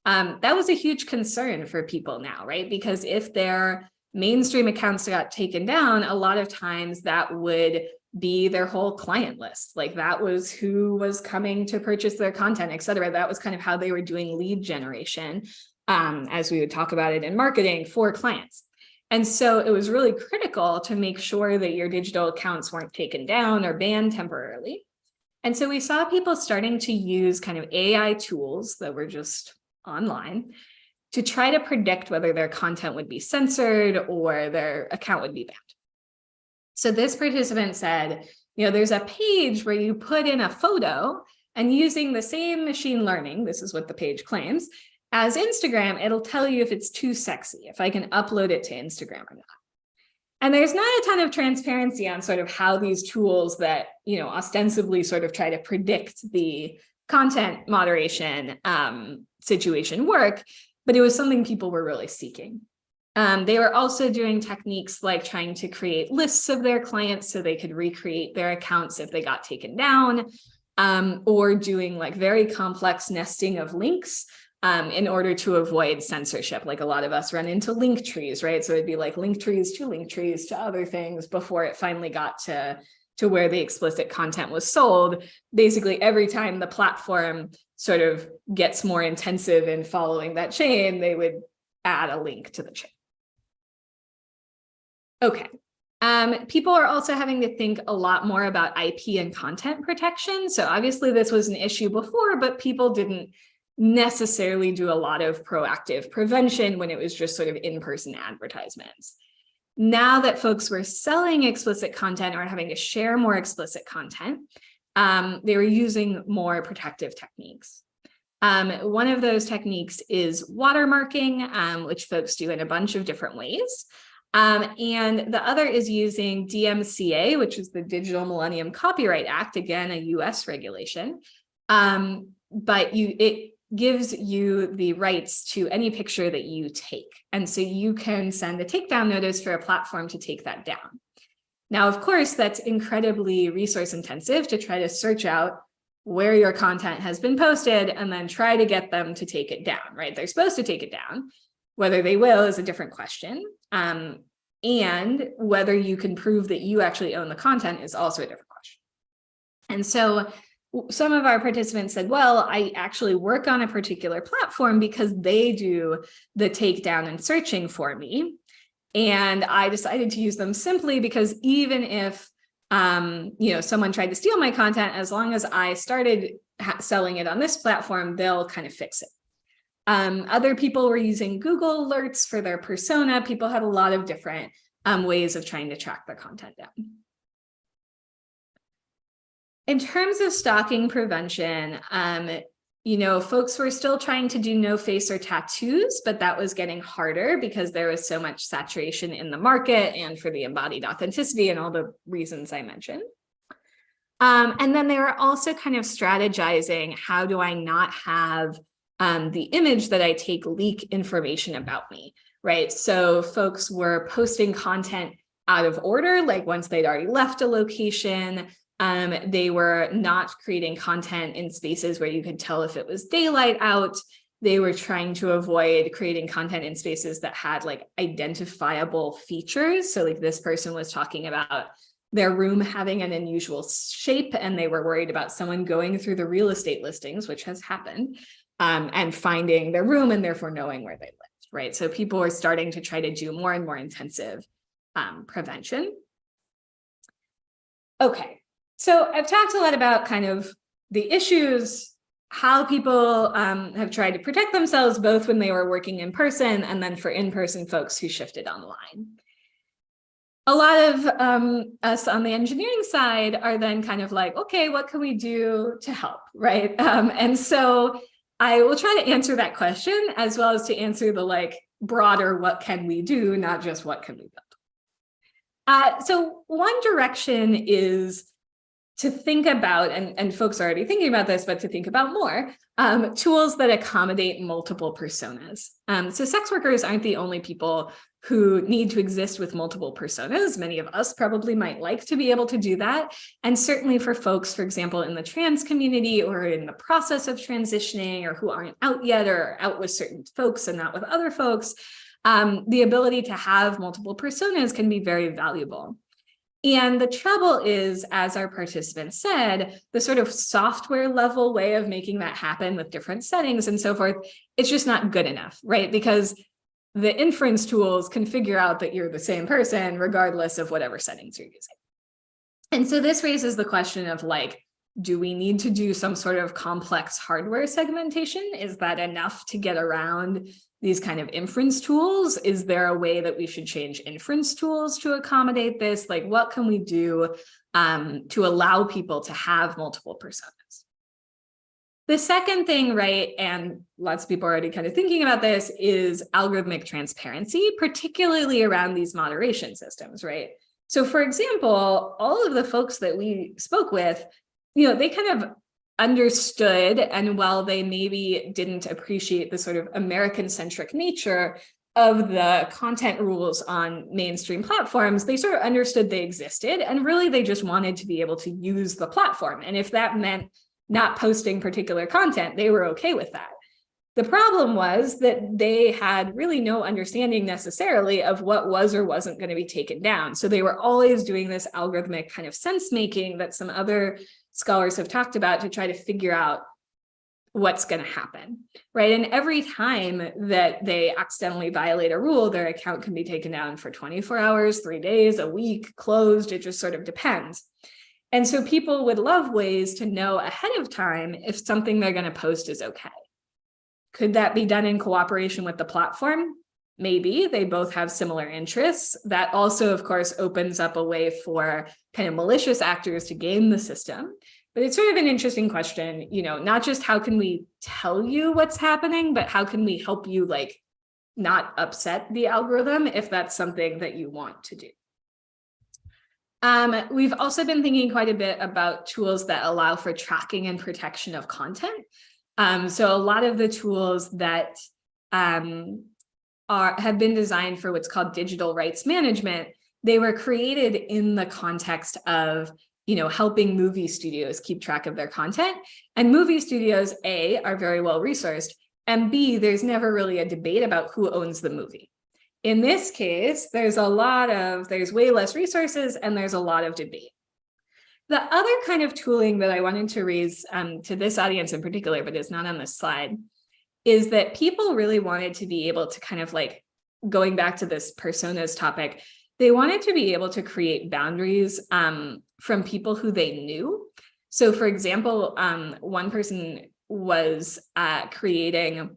That was a huge concern for people now, right? Because if their mainstream accounts got taken down, a lot of times that would be their whole client list. Like that was who was coming to purchase their content, et cetera. That was kind of how they were doing lead generation, as we would talk about it in marketing for clients. And so it was really critical to make sure that your digital accounts weren't taken down or banned temporarily. And so we saw people starting to use kind of AI tools that were just online to try to predict whether their content would be censored or their account would be banned. So this participant said, there's a page where you put in a photo, and using the same machine learning, this is what the page claims, as Instagram, it'll tell you if it's too sexy, if I can upload it to Instagram or not. And there's not a ton of transparency on sort of how these tools that, ostensibly sort of try to predict the content moderation situation work, but it was something people were really seeking. They were also doing techniques like trying to create lists of their clients so they could recreate their accounts if they got taken down, or doing like very complex nesting of links in order to avoid censorship. Like a lot of us run into link trees, right? So it'd be like link trees to other things before it finally got to where the explicit content was sold. Basically, every time the platform sort of gets more intensive in following that chain, they would add a link to the chain. Okay. People are also having to think a lot more about IP and content protection. So obviously this was an issue before, but people didn't necessarily do a lot of proactive prevention when it was just sort of in-person advertisements. Now that folks were selling explicit content or having to share more explicit content, they were using more protective techniques. One of those techniques is watermarking, which folks do in a bunch of different ways. And the other is using DMCA, which is the Digital Millennium Copyright Act, again, a US regulation. But it gives you the rights to any picture that you take. And so you can send a takedown notice for a platform to take that down. Now, of course, that's incredibly resource intensive to try to search out where your content has been posted and then try to get them to take it down, right? They're supposed to take it down. Whether they will is a different question. And whether you can prove that you actually own the content is also a different question. And so some of our participants said, well, I actually work on a particular platform because they do the takedown and searching for me. And I decided to use them simply because even if someone tried to steal my content, as long as I started selling it on this platform, they'll kind of fix it. Other people were using Google alerts for their persona. People had a lot of different ways of trying to track their content down. In terms of stalking prevention, folks were still trying to do no face or tattoos, but that was getting harder because there was so much saturation in the market and for the embodied authenticity and all the reasons I mentioned. And then they were also kind of strategizing, how do I not have the image that I take leak information about me, right? So folks were posting content out of order, like once they'd already left a location. They were not creating content in spaces where you could tell if it was daylight out. They were trying to avoid creating content in spaces that had like identifiable features. So like this person was talking about their room having an unusual shape, and they were worried about someone going through the real estate listings, which has happened, and finding their room and therefore knowing where they lived, right? So people are starting to try to do more and more intensive prevention. Okay. So I've talked a lot about kind of the issues, how people have tried to protect themselves, both when they were working in person and then for in-person folks who shifted online. A lot of us on the engineering side are then kind of like, okay, what can we do to help, right? And so I will try to answer that question as well as to answer the like broader, what can we do, not just what can we build. So one direction is to think about, and folks are already thinking about this, but to think about more, tools that accommodate multiple personas. So sex workers aren't the only people who need to exist with multiple personas. Many of us probably might like to be able to do that. And certainly for folks, for example, in the trans community or in the process of transitioning or who aren't out yet or out with certain folks and not with other folks, the ability to have multiple personas can be very valuable. And the trouble is, as our participants said, the sort of software level way of making that happen with different settings and so forth, it's just not good enough, right? Because the inference tools can figure out that you're the same person regardless of whatever settings you're using. And so this raises the question of like, do we need to do some sort of complex hardware segmentation? Is that enough to get around these kind of inference tools? Is there a way that we should change inference tools to accommodate this? Like, what can we do to allow people to have multiple personas? The second thing, right, and lots of people are already kind of thinking about this, is algorithmic transparency, particularly around these moderation systems, right? So for example, all of the folks that we spoke with, they kind of understood, and while they maybe didn't appreciate the sort of American-centric nature of the content rules on mainstream platforms, they sort of understood they existed, and really they just wanted to be able to use the platform. And if that meant not posting particular content, they were okay with that. The problem was that they had really no understanding necessarily of what was or wasn't going to be taken down. So they were always doing this algorithmic kind of sense making that some other scholars have talked about to try to figure out what's going to happen, right? And every time that they accidentally violate a rule, their account can be taken down for 24 hours, 3 days, a week, closed. It just sort of depends. And so people would love ways to know ahead of time if something they're going to post is okay. Could that be done in cooperation with the platform? Maybe. They both have similar interests. That also, of course, opens up a way for kind of malicious actors to game the system. But it's sort of an interesting question, not just how can we tell you what's happening, but how can we help you like not upset the algorithm if that's something that you want to do. We've also been thinking quite a bit about tools that allow for tracking and protection of content. So a lot of the tools that have been designed for what's called digital rights management they were created in the context of, helping movie studios keep track of their content. And movie studios, A, are very well resourced, and B, there's never really a debate about who owns the movie. In this case, there's way less resources and there's a lot of debate. The other kind of tooling that I wanted to raise to this audience in particular, but is not on this slide, is that people really wanted to be able to kind of like, going back to this personas topic, they wanted to be able to create boundaries from people who they knew. So for example, one person was creating,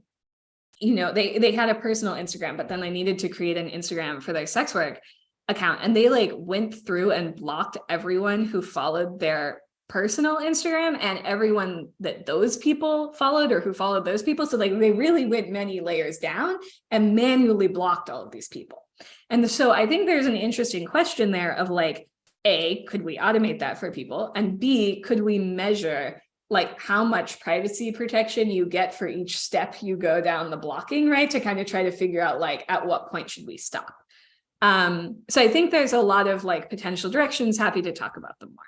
they had a personal Instagram, but then they needed to create an Instagram for their sex work account. And they like went through and blocked everyone who followed their personal Instagram and everyone that those people followed or who followed those people. So like they really went many layers down and manually blocked all of these people. And so I think there's an interesting question there of like, A, could we automate that for people? And B, could we measure like how much privacy protection you get for each step you go down the blocking, right? To kind of try to figure out like, at what point should we stop? So I think there's a lot of like potential directions, happy to talk about them more.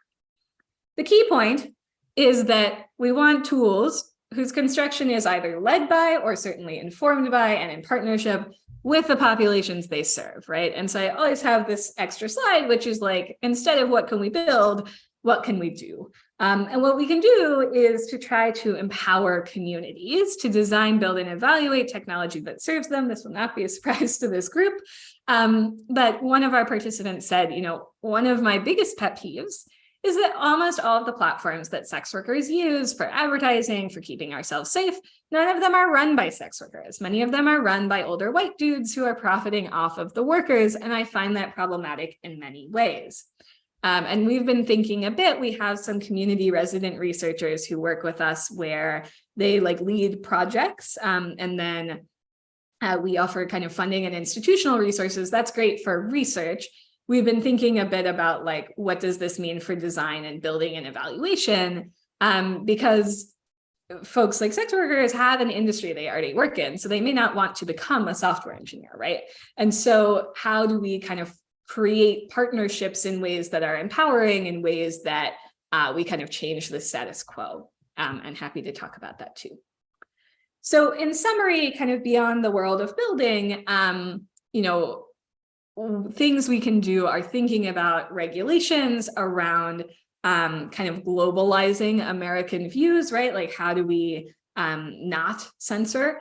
The key point is that we want tools whose construction is either led by or certainly informed by and in partnership with the populations they serve, right? And so I always have this extra slide, which is like, instead of what can we build, what can we do? And what we can do is to try to empower communities to design, build, and evaluate technology that serves them. This will not be a surprise to this group. But one of our participants said, one of my biggest pet peeves is that almost all of the platforms that sex workers use for advertising, for keeping ourselves safe, none of them are run by sex workers. Many of them are run by older white dudes who are profiting off of the workers, and I find that problematic in many ways. And we've been thinking a bit, we have some community resident researchers who work with us where they like lead projects, and then we offer kind of funding and institutional resources. That's great for research. We've been thinking a bit about like, what does this mean for design and building and evaluation? Because folks like sex workers have an industry they already work in, so they may not want to become a software engineer, right? And so how do we kind of create partnerships in ways that are empowering, in ways that we kind of change the status quo? And happy to talk about that too. So in summary, kind of beyond the world of building, things we can do are thinking about regulations around kind of globalizing American views, right? Like how do we not censor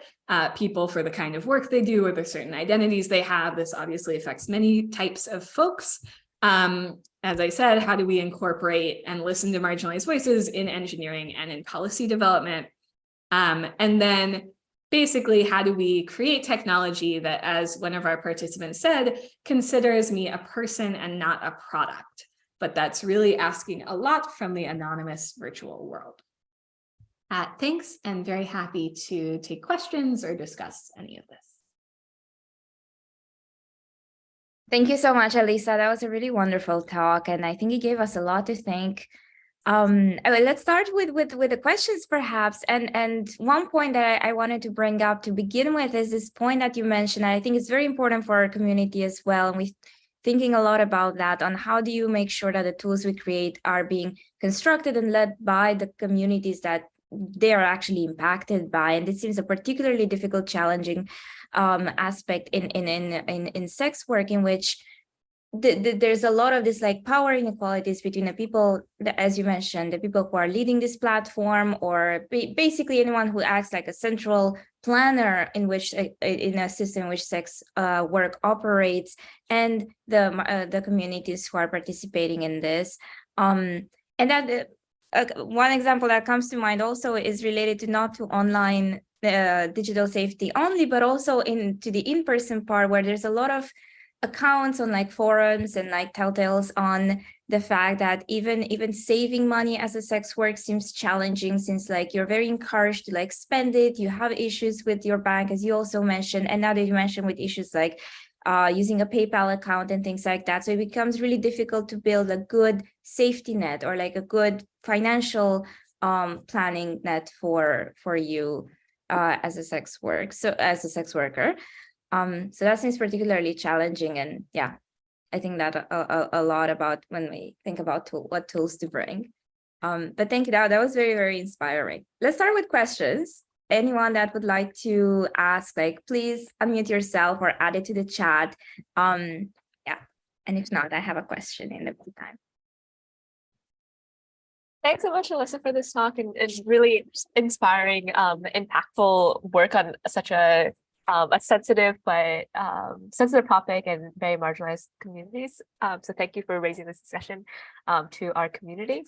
people for the kind of work they do or the certain identities they have? This obviously affects many types of folks. As I said, how do we incorporate and listen to marginalized voices in engineering and in policy development? And then basically, how do we create technology that, as one of our participants said, considers me a person and not a product? But that's really asking a lot from the anonymous virtual world. Thanks, and very happy to take questions or discuss any of this. Thank you so much, Elissa. That was a really wonderful talk, and I think it gave us a lot to think. Let's start with the questions, perhaps. And one point that I wanted to bring up to begin with is this point that you mentioned. And I think it's very important for our community as well. And we're thinking a lot about that, on how do you make sure that the tools we create are being constructed and led by the communities that they are actually impacted by. And this seems a particularly difficult, challenging aspect in sex work, in which there's a lot of this like power inequalities between the people that, as you mentioned, the people who are leading this platform, or basically anyone who acts like a central planner in which in a system in which sex work operates, and the communities who are participating in this. And that one example that comes to mind also is related to not to online digital safety only, but also to the in-person part, where there's a lot of accounts on like forums and like telltales on the fact that even saving money as a sex work seems challenging, since like you're very encouraged to like spend it. You have issues with your bank, as you also mentioned, and now that you mentioned with issues like using a PayPal account and things like that. So it becomes really difficult to build a good safety net or like a good financial planning net for you as a sex worker. So that seems particularly challenging. And yeah, I think that a lot about when we think about what tools to bring. But thank you, that was very, very inspiring. Let's start with questions. Anyone that would like to ask, like, please unmute yourself or add it to the chat. Yeah, and if not, I have a question in the meantime. Thanks so much, Elissa, for this talk and really inspiring, impactful work on such a sensitive but sensitive topic and very marginalized communities. So thank you for raising this discussion to our community.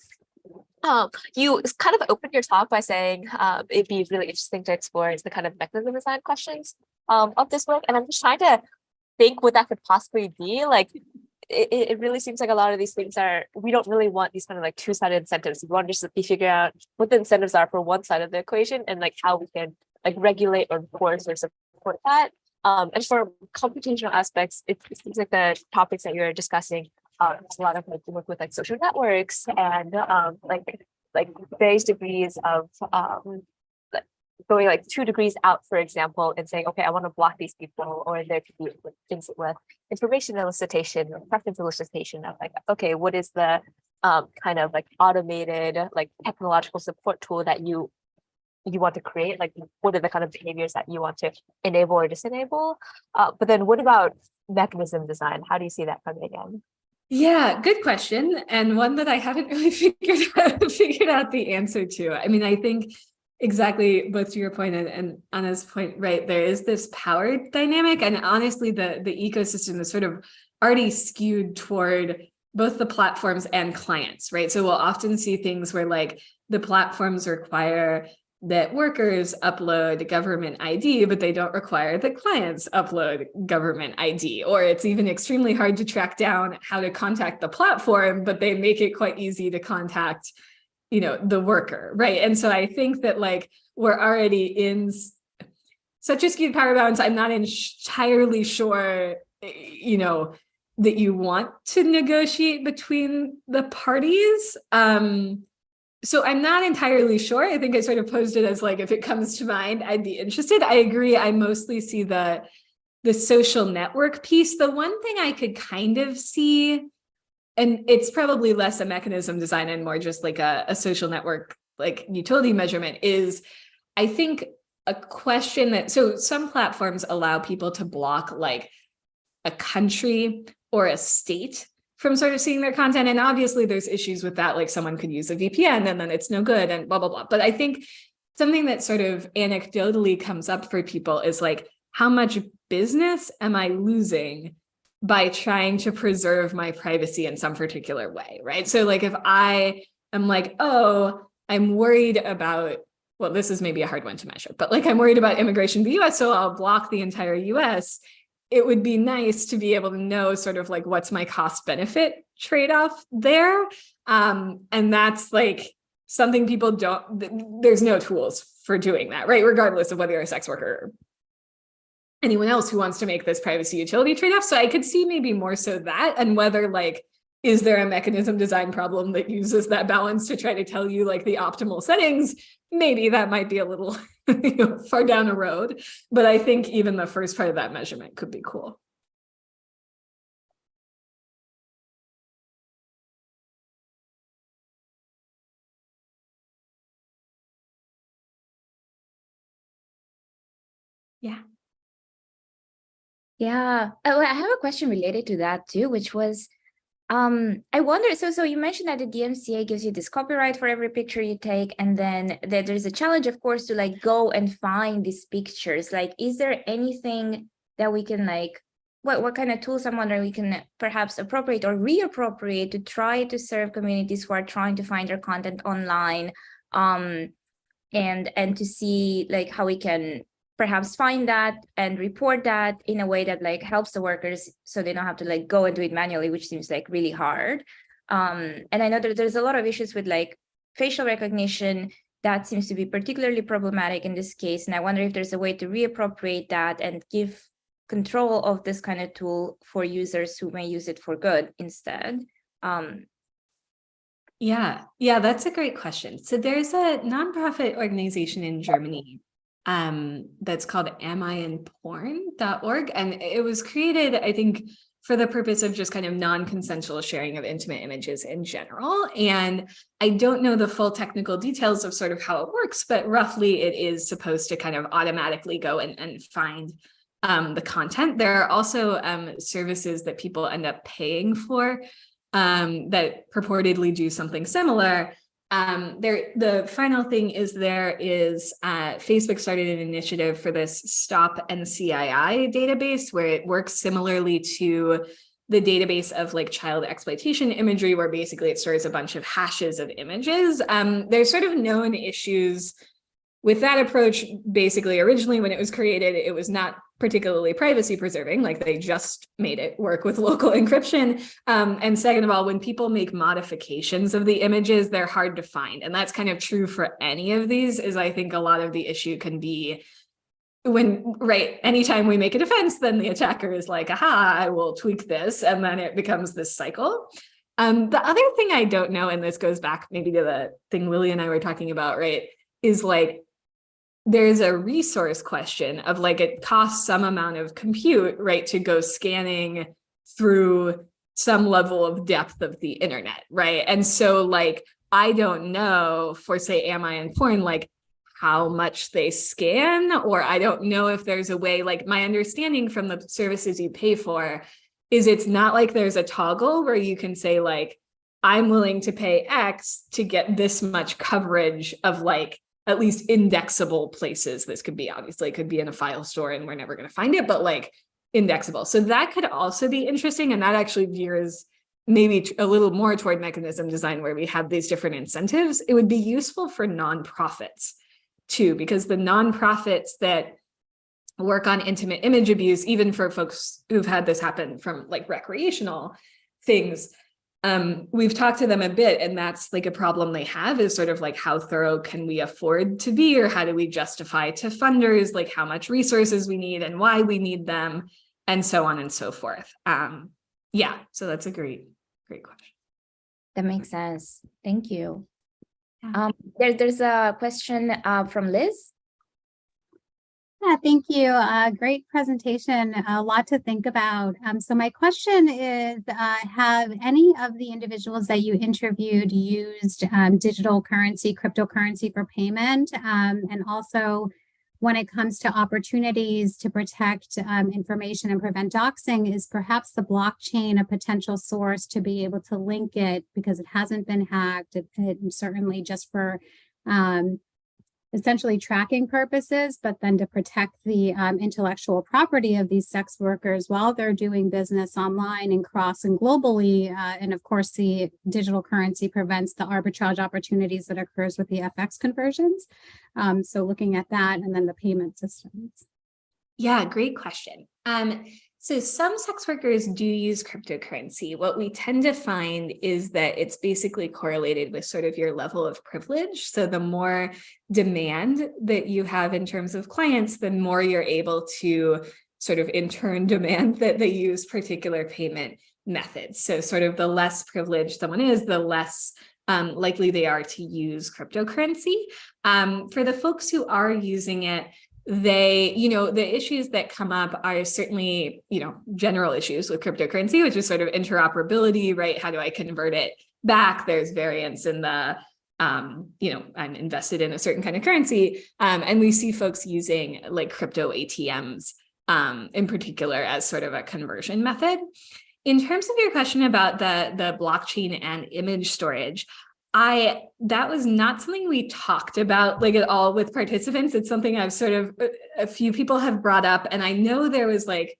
You kind of opened your talk by saying it'd be really interesting to explore the kind of mechanism design questions of this work, and I'm just trying to think what that could possibly be. Like, it really seems like a lot of these things we don't really want these kind of like two-sided incentives. We want to just be figuring out what the incentives are for one side of the equation and like how we can like regulate or enforce or support that. And for computational aspects, it seems like the topics that you're discussing, there's a lot of like work with like social networks and like various degrees of going like 2 degrees out, for example, and saying, okay, I want to block these people, or there could be things with information elicitation or preference elicitation of like, okay, what is the kind of like automated like technological support tool that you want to create? Like, what are the kind of behaviors that you want to enable or disable? But then what about mechanism design? How do you see that coming in? Yeah, good question. And one that I haven't really figured out the answer to. I mean, I think exactly both to your point and Anna's point, right? There is this power dynamic, and honestly, the ecosystem is sort of already skewed toward both the platforms and clients, right? So we'll often see things where like the platforms require that workers upload government ID, but they don't require that clients upload government ID, or it's even extremely hard to track down how to contact the platform, but they make it quite easy to contact, you know, the worker, right? And so I think that like we're already in such a skewed power balance. I'm not entirely sure, you know, that you want to negotiate between the parties. So I'm not entirely sure. I think I sort of posed it as like, if it comes to mind, I'd be interested. I agree. I mostly see the social network piece. The one thing I could kind of see, and it's probably less a mechanism design and more just like a social network, like utility measurement, is I think a question that, so some platforms allow people to block like a country or a state from sort of seeing their content. And obviously there's issues with that, like someone could use a VPN and then it's no good and blah, blah, blah. But I think something that sort of anecdotally comes up for people is like, how much business am I losing by trying to preserve my privacy in some particular way, right? So like if I am like, oh, I'm worried about, well, this is maybe a hard one to measure, but like I'm worried about immigration to the US, so I'll block the entire US. It would be nice to be able to know sort of like what's my cost benefit trade-off there. And that's like something people don't, there's no tools for doing that, right? Regardless of whether you're a sex worker or anyone else who wants to make this privacy utility trade-off. So I could see maybe more so that, and whether like, is there a mechanism design problem that uses that balance to try to tell you like the optimal settings? Maybe that might be a little far down the road, but I think even the first part of that measurement could be cool. Yeah. Yeah. Oh, I have a question related to that too, which was, I wonder, so you mentioned that the DMCA gives you this copyright for every picture you take, and then there's a challenge, of course, to like go and find these pictures. Like, is there anything that we can like, what kind of tools I'm wondering we can perhaps appropriate or reappropriate to try to serve communities who are trying to find their content online, and to see like how we can perhaps find that and report that in a way that like helps the workers so they don't have to like go and do it manually, which seems like really hard. And I know that there's a lot of issues with like facial recognition that seems to be particularly problematic in this case. And I wonder if there's a way to reappropriate that and give control of this kind of tool for users who may use it for good instead. Yeah, that's a great question. So there's a nonprofit organization in Germany that's called amiinporn.org. And it was created, I think, for the purpose of just kind of non-consensual sharing of intimate images in general. And I don't know the full technical details of sort of how it works, but roughly it is supposed to kind of automatically go and find the content. There are also services that people end up paying for that purportedly do something similar. The final thing is Facebook started an initiative for this Stop NCII database, where it works similarly to the database of like child exploitation imagery, where basically it stores a bunch of hashes of images. There's sort of known issues with that approach. Basically, originally when it was created, it was not particularly privacy preserving, like they just made it work with local encryption. And second of all, when people make modifications of the images, they're hard to find. And that's kind of true for any of these, is I think a lot of the issue can be anytime we make a defense, then the attacker is like, aha, I will tweak this. And then it becomes this cycle. The other thing I don't know, and this goes back maybe to the thing Lily and I were talking about, right, is like, there's a resource question of like, it costs some amount of compute, right, to go scanning through some level of depth of the internet, right? And so like, I don't know for say, Am I in Porn, like how much they scan, or I don't know if there's a way, like my understanding from the services you pay for is it's not like there's a toggle where you can say like, I'm willing to pay X to get this much coverage of like, at least indexable places. This could be, obviously it could be in a file store and we're never going to find it, but like indexable. So that could also be interesting. And that actually veers maybe a little more toward mechanism design, where we have these different incentives. It would be useful for nonprofits too, because the nonprofits that work on intimate image abuse, even for folks who've had this happen from like recreational things, we've talked to them a bit, and that's like a problem they have, is sort of like, how thorough can we afford to be, or how do we justify to funders like how much resources we need and why we need them, and so on and so forth. Yeah, so that's a great question. That makes sense. Thank you. Yeah. There's a question from Liz. Yeah, thank you. Great presentation, a lot to think about. So my question is, have any of the individuals that you interviewed used digital currency, cryptocurrency for payment? And also, when it comes to opportunities to protect information and prevent doxing, is perhaps the blockchain a potential source to be able to link it, because it hasn't been hacked, and certainly just for essentially tracking purposes, but then to protect the intellectual property of these sex workers while they're doing business online and cross and globally. And of course, the digital currency prevents the arbitrage opportunities that occurs with the FX conversions. So looking at that, and then the payment systems. Yeah, great question. So some sex workers do use cryptocurrency. What we tend to find is that it's basically correlated with sort of your level of privilege. So the more demand that you have in terms of clients, the more you're able to sort of in turn demand that they use particular payment methods. So sort of the less privileged someone is, the less likely they are to use cryptocurrency. For the folks who are using it, the issues that come up are certainly, general issues with cryptocurrency, which is sort of interoperability, right? How do I convert it back? There's variance in the, I'm invested in a certain kind of currency. And we see folks using like crypto ATMs in particular as sort of a conversion method. In terms of your question about the blockchain and image storage, that was not something we talked about like at all with participants. It's something I've sort of, a few people have brought up, and I know there was like,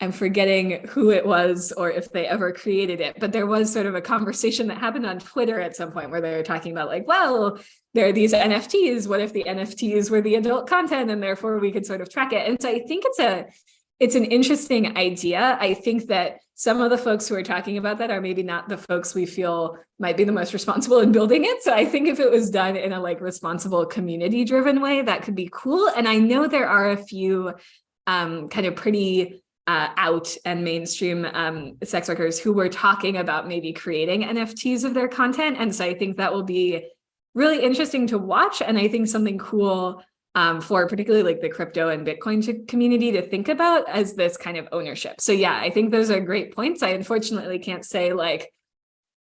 I'm forgetting who it was or if they ever created it, but there was sort of a conversation that happened on Twitter at some point where they were talking about like, well, there are these NFTs. What if the NFTs were the adult content and therefore we could sort of track it? And so I think it's an interesting idea. I think that some of the folks who are talking about that are maybe not the folks we feel might be the most responsible in building it. So I think if it was done in a like responsible community driven way, that could be cool. And I know there are a few kind of pretty out and mainstream sex workers who were talking about maybe creating NFTs of their content. And so I think that will be really interesting to watch. And I think something cool for particularly like the crypto and Bitcoin community to think about as this kind of ownership. So yeah, I think those are great points. I unfortunately can't say like,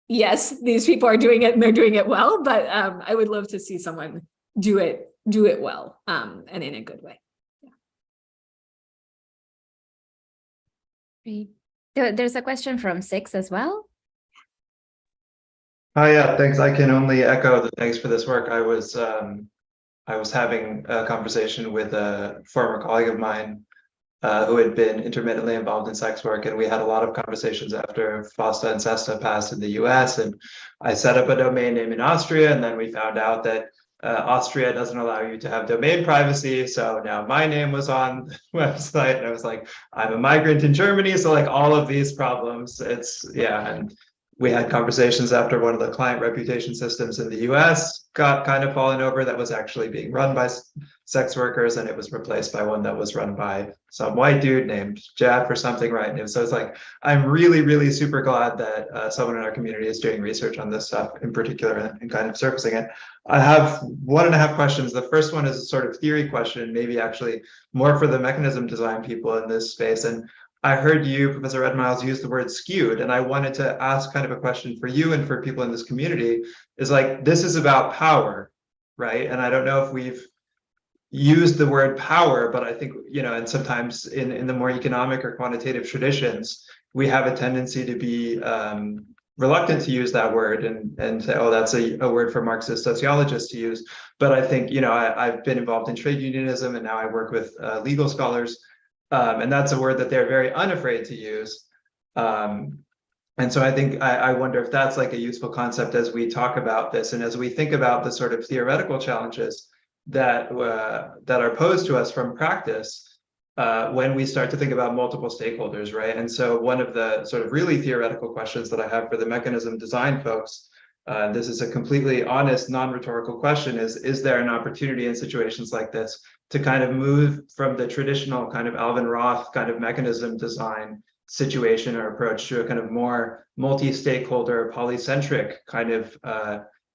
yes, these people are doing it and they're doing it well, but I would love to see someone do it well and in a good way. Great. There's a question from Six as well. Hi, yeah, thanks. I can only echo the thanks for this work. I was having a conversation with a former colleague of mine who had been intermittently involved in sex work, and we had a lot of conversations after FOSTA and SESTA passed in the US, and I set up a domain name in Austria, and then we found out that Austria doesn't allow you to have domain privacy, so now my name was on the website, and I was like, I'm a migrant in Germany, so like all of these problems, and we had conversations after one of the client reputation systems in the US got kind of fallen over that was actually being run by sex workers, and it was replaced by one that was run by some white dude named Jeff or something, right? And so it's like, I'm really, really super glad that someone in our community is doing research on this stuff in particular and kind of surfacing it. I have 1.5 questions. The first one is a sort of theory question, maybe actually more for the mechanism design people in this space. And I heard you, Professor Redmiles, use the word skewed, and I wanted to ask kind of a question for you and for people in this community, is like, this is about power, right? And I don't know if we've used the word power, but I think, and sometimes in the more economic or quantitative traditions, we have a tendency to be reluctant to use that word and say, oh, that's a word for Marxist sociologists to use. But I think, I've been involved in trade unionism, and now I work with legal scholars. And that's a word that they're very unafraid to use. And so I think I wonder if that's like a useful concept as we talk about this and as we think about the sort of theoretical challenges that are posed to us from practice when we start to think about multiple stakeholders, right? And so one of the sort of really theoretical questions that I have for the mechanism design folks, this is a completely honest, non-rhetorical question, is there an opportunity in situations like this to kind of move from the traditional kind of Alvin Roth kind of mechanism design situation or approach to a kind of more multi-stakeholder, polycentric kind of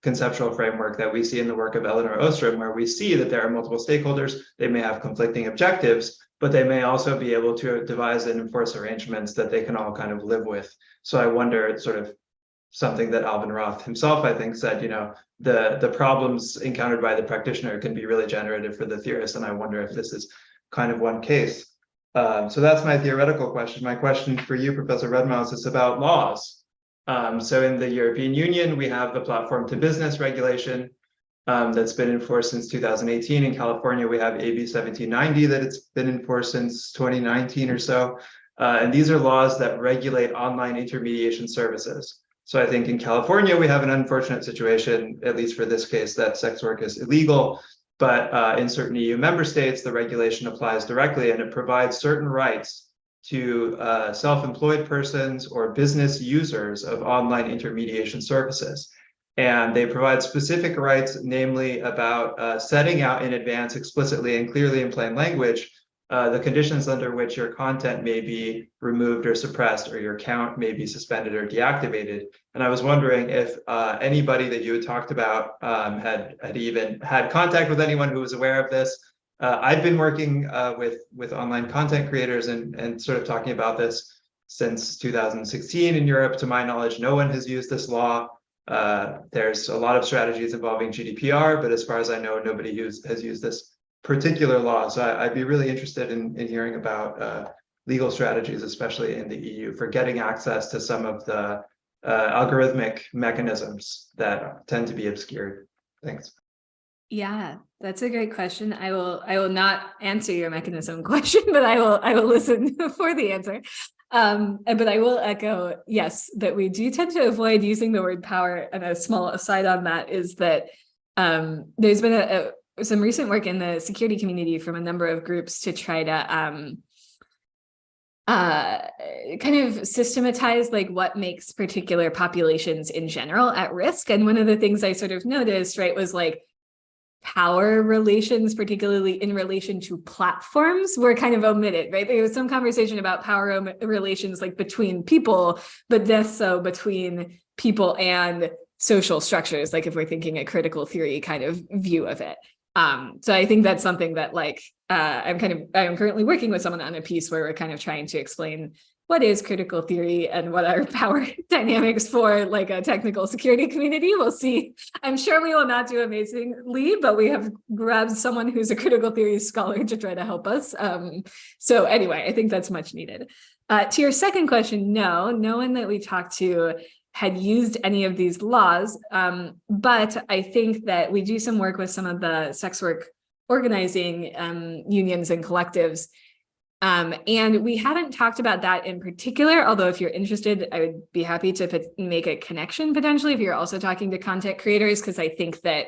conceptual framework that we see in the work of Elinor Ostrom, where we see that there are multiple stakeholders, they may have conflicting objectives, but they may also be able to devise and enforce arrangements that they can all kind of live with. So I wonder, it's sort of something that Alvin Roth himself, I think, said, the problems encountered by the practitioner can be really generative for the theorist. And I wonder if this is kind of one case. So that's my theoretical question. My question for you, Professor Redmiles, is about laws. So in the European Union, we have the platform to business regulation that's been enforced since 2018. In California, we have AB 1790 that it's been enforced since 2019 or so. And these are laws that regulate online intermediation services. So I think in California, we have an unfortunate situation, at least for this case, that sex work is illegal. But in certain EU member states, the regulation applies directly, and it provides certain rights to self-employed persons or business users of online intermediation services. And they provide specific rights, namely about setting out in advance explicitly and clearly in plain language the conditions under which your content may be removed or suppressed, or your account may be suspended or deactivated. And I was wondering if anybody that you had talked about had even had contact with anyone who was aware of this. I've been working with online content creators and sort of talking about this since 2016 in Europe. To my knowledge, no one has used this law. There's a lot of strategies involving GDPR, but as far as I know, nobody has used this particular law. So I'd be really interested in hearing about legal strategies, especially in the EU, for getting access to some of the algorithmic mechanisms that tend to be obscured. Thanks. Yeah, that's a great question. I will not answer your mechanism question, but I will listen for the answer. But I will echo, yes, that we do tend to avoid using the word power. And a small aside on that is that there's been some recent work in the security community from a number of groups to try to kind of systematize like what makes particular populations in general at risk. And one of the things I sort of noticed, right, was like power relations, particularly in relation to platforms, were kind of omitted, right? There was some conversation about power relations like between people, but less so between people and social structures, like if we're thinking a critical theory kind of view of it. So I think that's something that like I'm currently working with someone on a piece where we're kind of trying to explain what is critical theory and what are power dynamics for like a technical security community. We'll see. I'm sure we will not do amazingly, but we have grabbed someone who's a critical theory scholar to try to help us. So anyway, I think that's much needed. To your second question, no one that we talked to had used any of these laws, but I think that we do some work with some of the sex work organizing unions and collectives. And we haven't talked about that in particular, although if you're interested, I would be happy to make a connection potentially if you're also talking to content creators, because I think that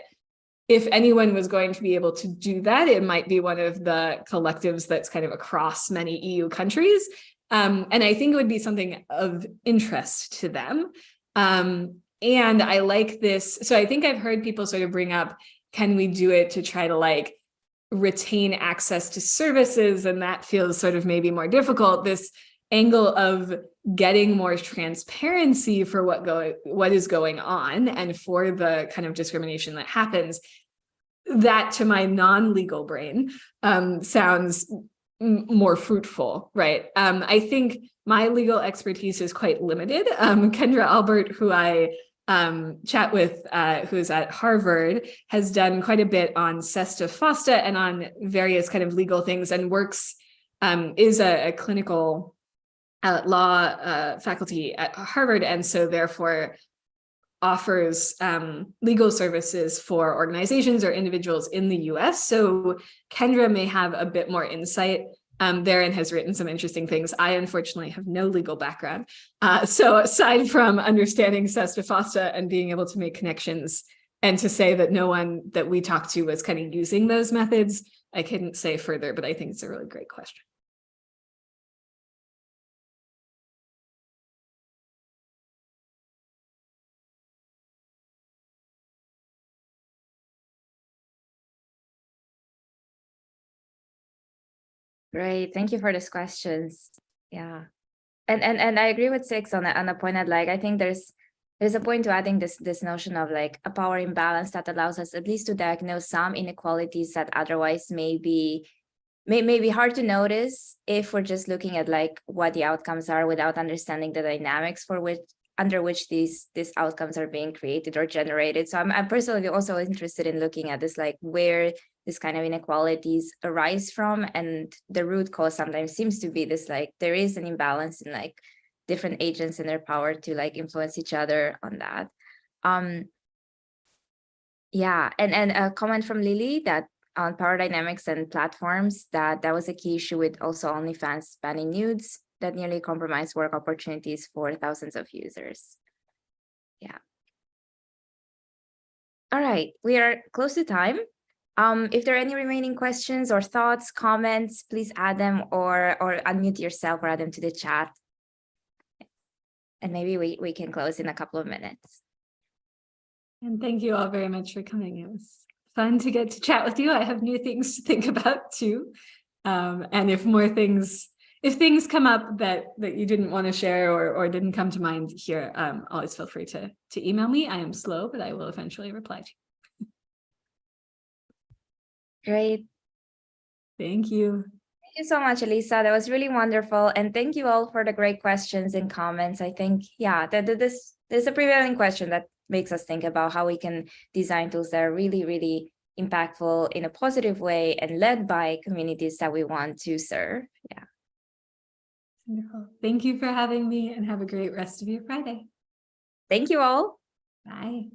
if anyone was going to be able to do that, it might be one of the collectives that's kind of across many EU countries. And I think it would be something of interest to them. And I like this. So I think I've heard people sort of bring up, can we do it to try to like retain access to services? And that feels sort of maybe more difficult. This angle of getting more transparency for what is going on and for the kind of discrimination that happens, that to my non-legal brain sounds more fruitful, right? I think my legal expertise is quite limited. Kendra Albert, who I chat with, who's at Harvard, has done quite a bit on Sesta Fosta and on various kind of legal things, and works, is a clinical law faculty at Harvard, and so therefore offers legal services for organizations or individuals in the US. So Kendra may have a bit more insight there and has written some interesting things. I unfortunately have no legal background. So aside from understanding Sesta Fosta and being able to make connections and to say that no one that we talked to was kind of using those methods, I couldn't say further, but I think it's a really great question. Great, thank you for these questions. Yeah, and I agree with Six on the point that like I think there's a point to adding this notion of like a power imbalance that allows us at least to diagnose some inequalities that otherwise may be hard to notice if we're just looking at like what the outcomes are without understanding the dynamics under which these outcomes are being created or generated. So I'm personally also interested in looking at this, like where this kind of inequalities arise from, and the root cause sometimes seems to be this, like there is an imbalance in like different agents and their power to like influence each other on that. Yeah, and a comment from Lily that on power dynamics and platforms, that was a key issue with also OnlyFans banning nudes that nearly compromised work opportunities for thousands of users. Yeah. All right, we are close to time. If there are any remaining questions or thoughts, comments, please add them or unmute yourself or add them to the chat. And maybe we can close in a couple of minutes. And thank you all very much for coming. It was fun to get to chat with you. I have new things to think about too. And if things come up that you didn't want to share or didn't come to mind here, always feel free to email me. I am slow, but I will eventually reply to you. Great. Thank you. Thank you so much, Elissa. That was really wonderful. And thank you all for the great questions and comments. I think, yeah, there's a prevailing question that makes us think about how we can design tools that are really, really impactful in a positive way and led by communities that we want to serve. Yeah. Wonderful. Thank you for having me, and have a great rest of your Friday. Thank you all. Bye.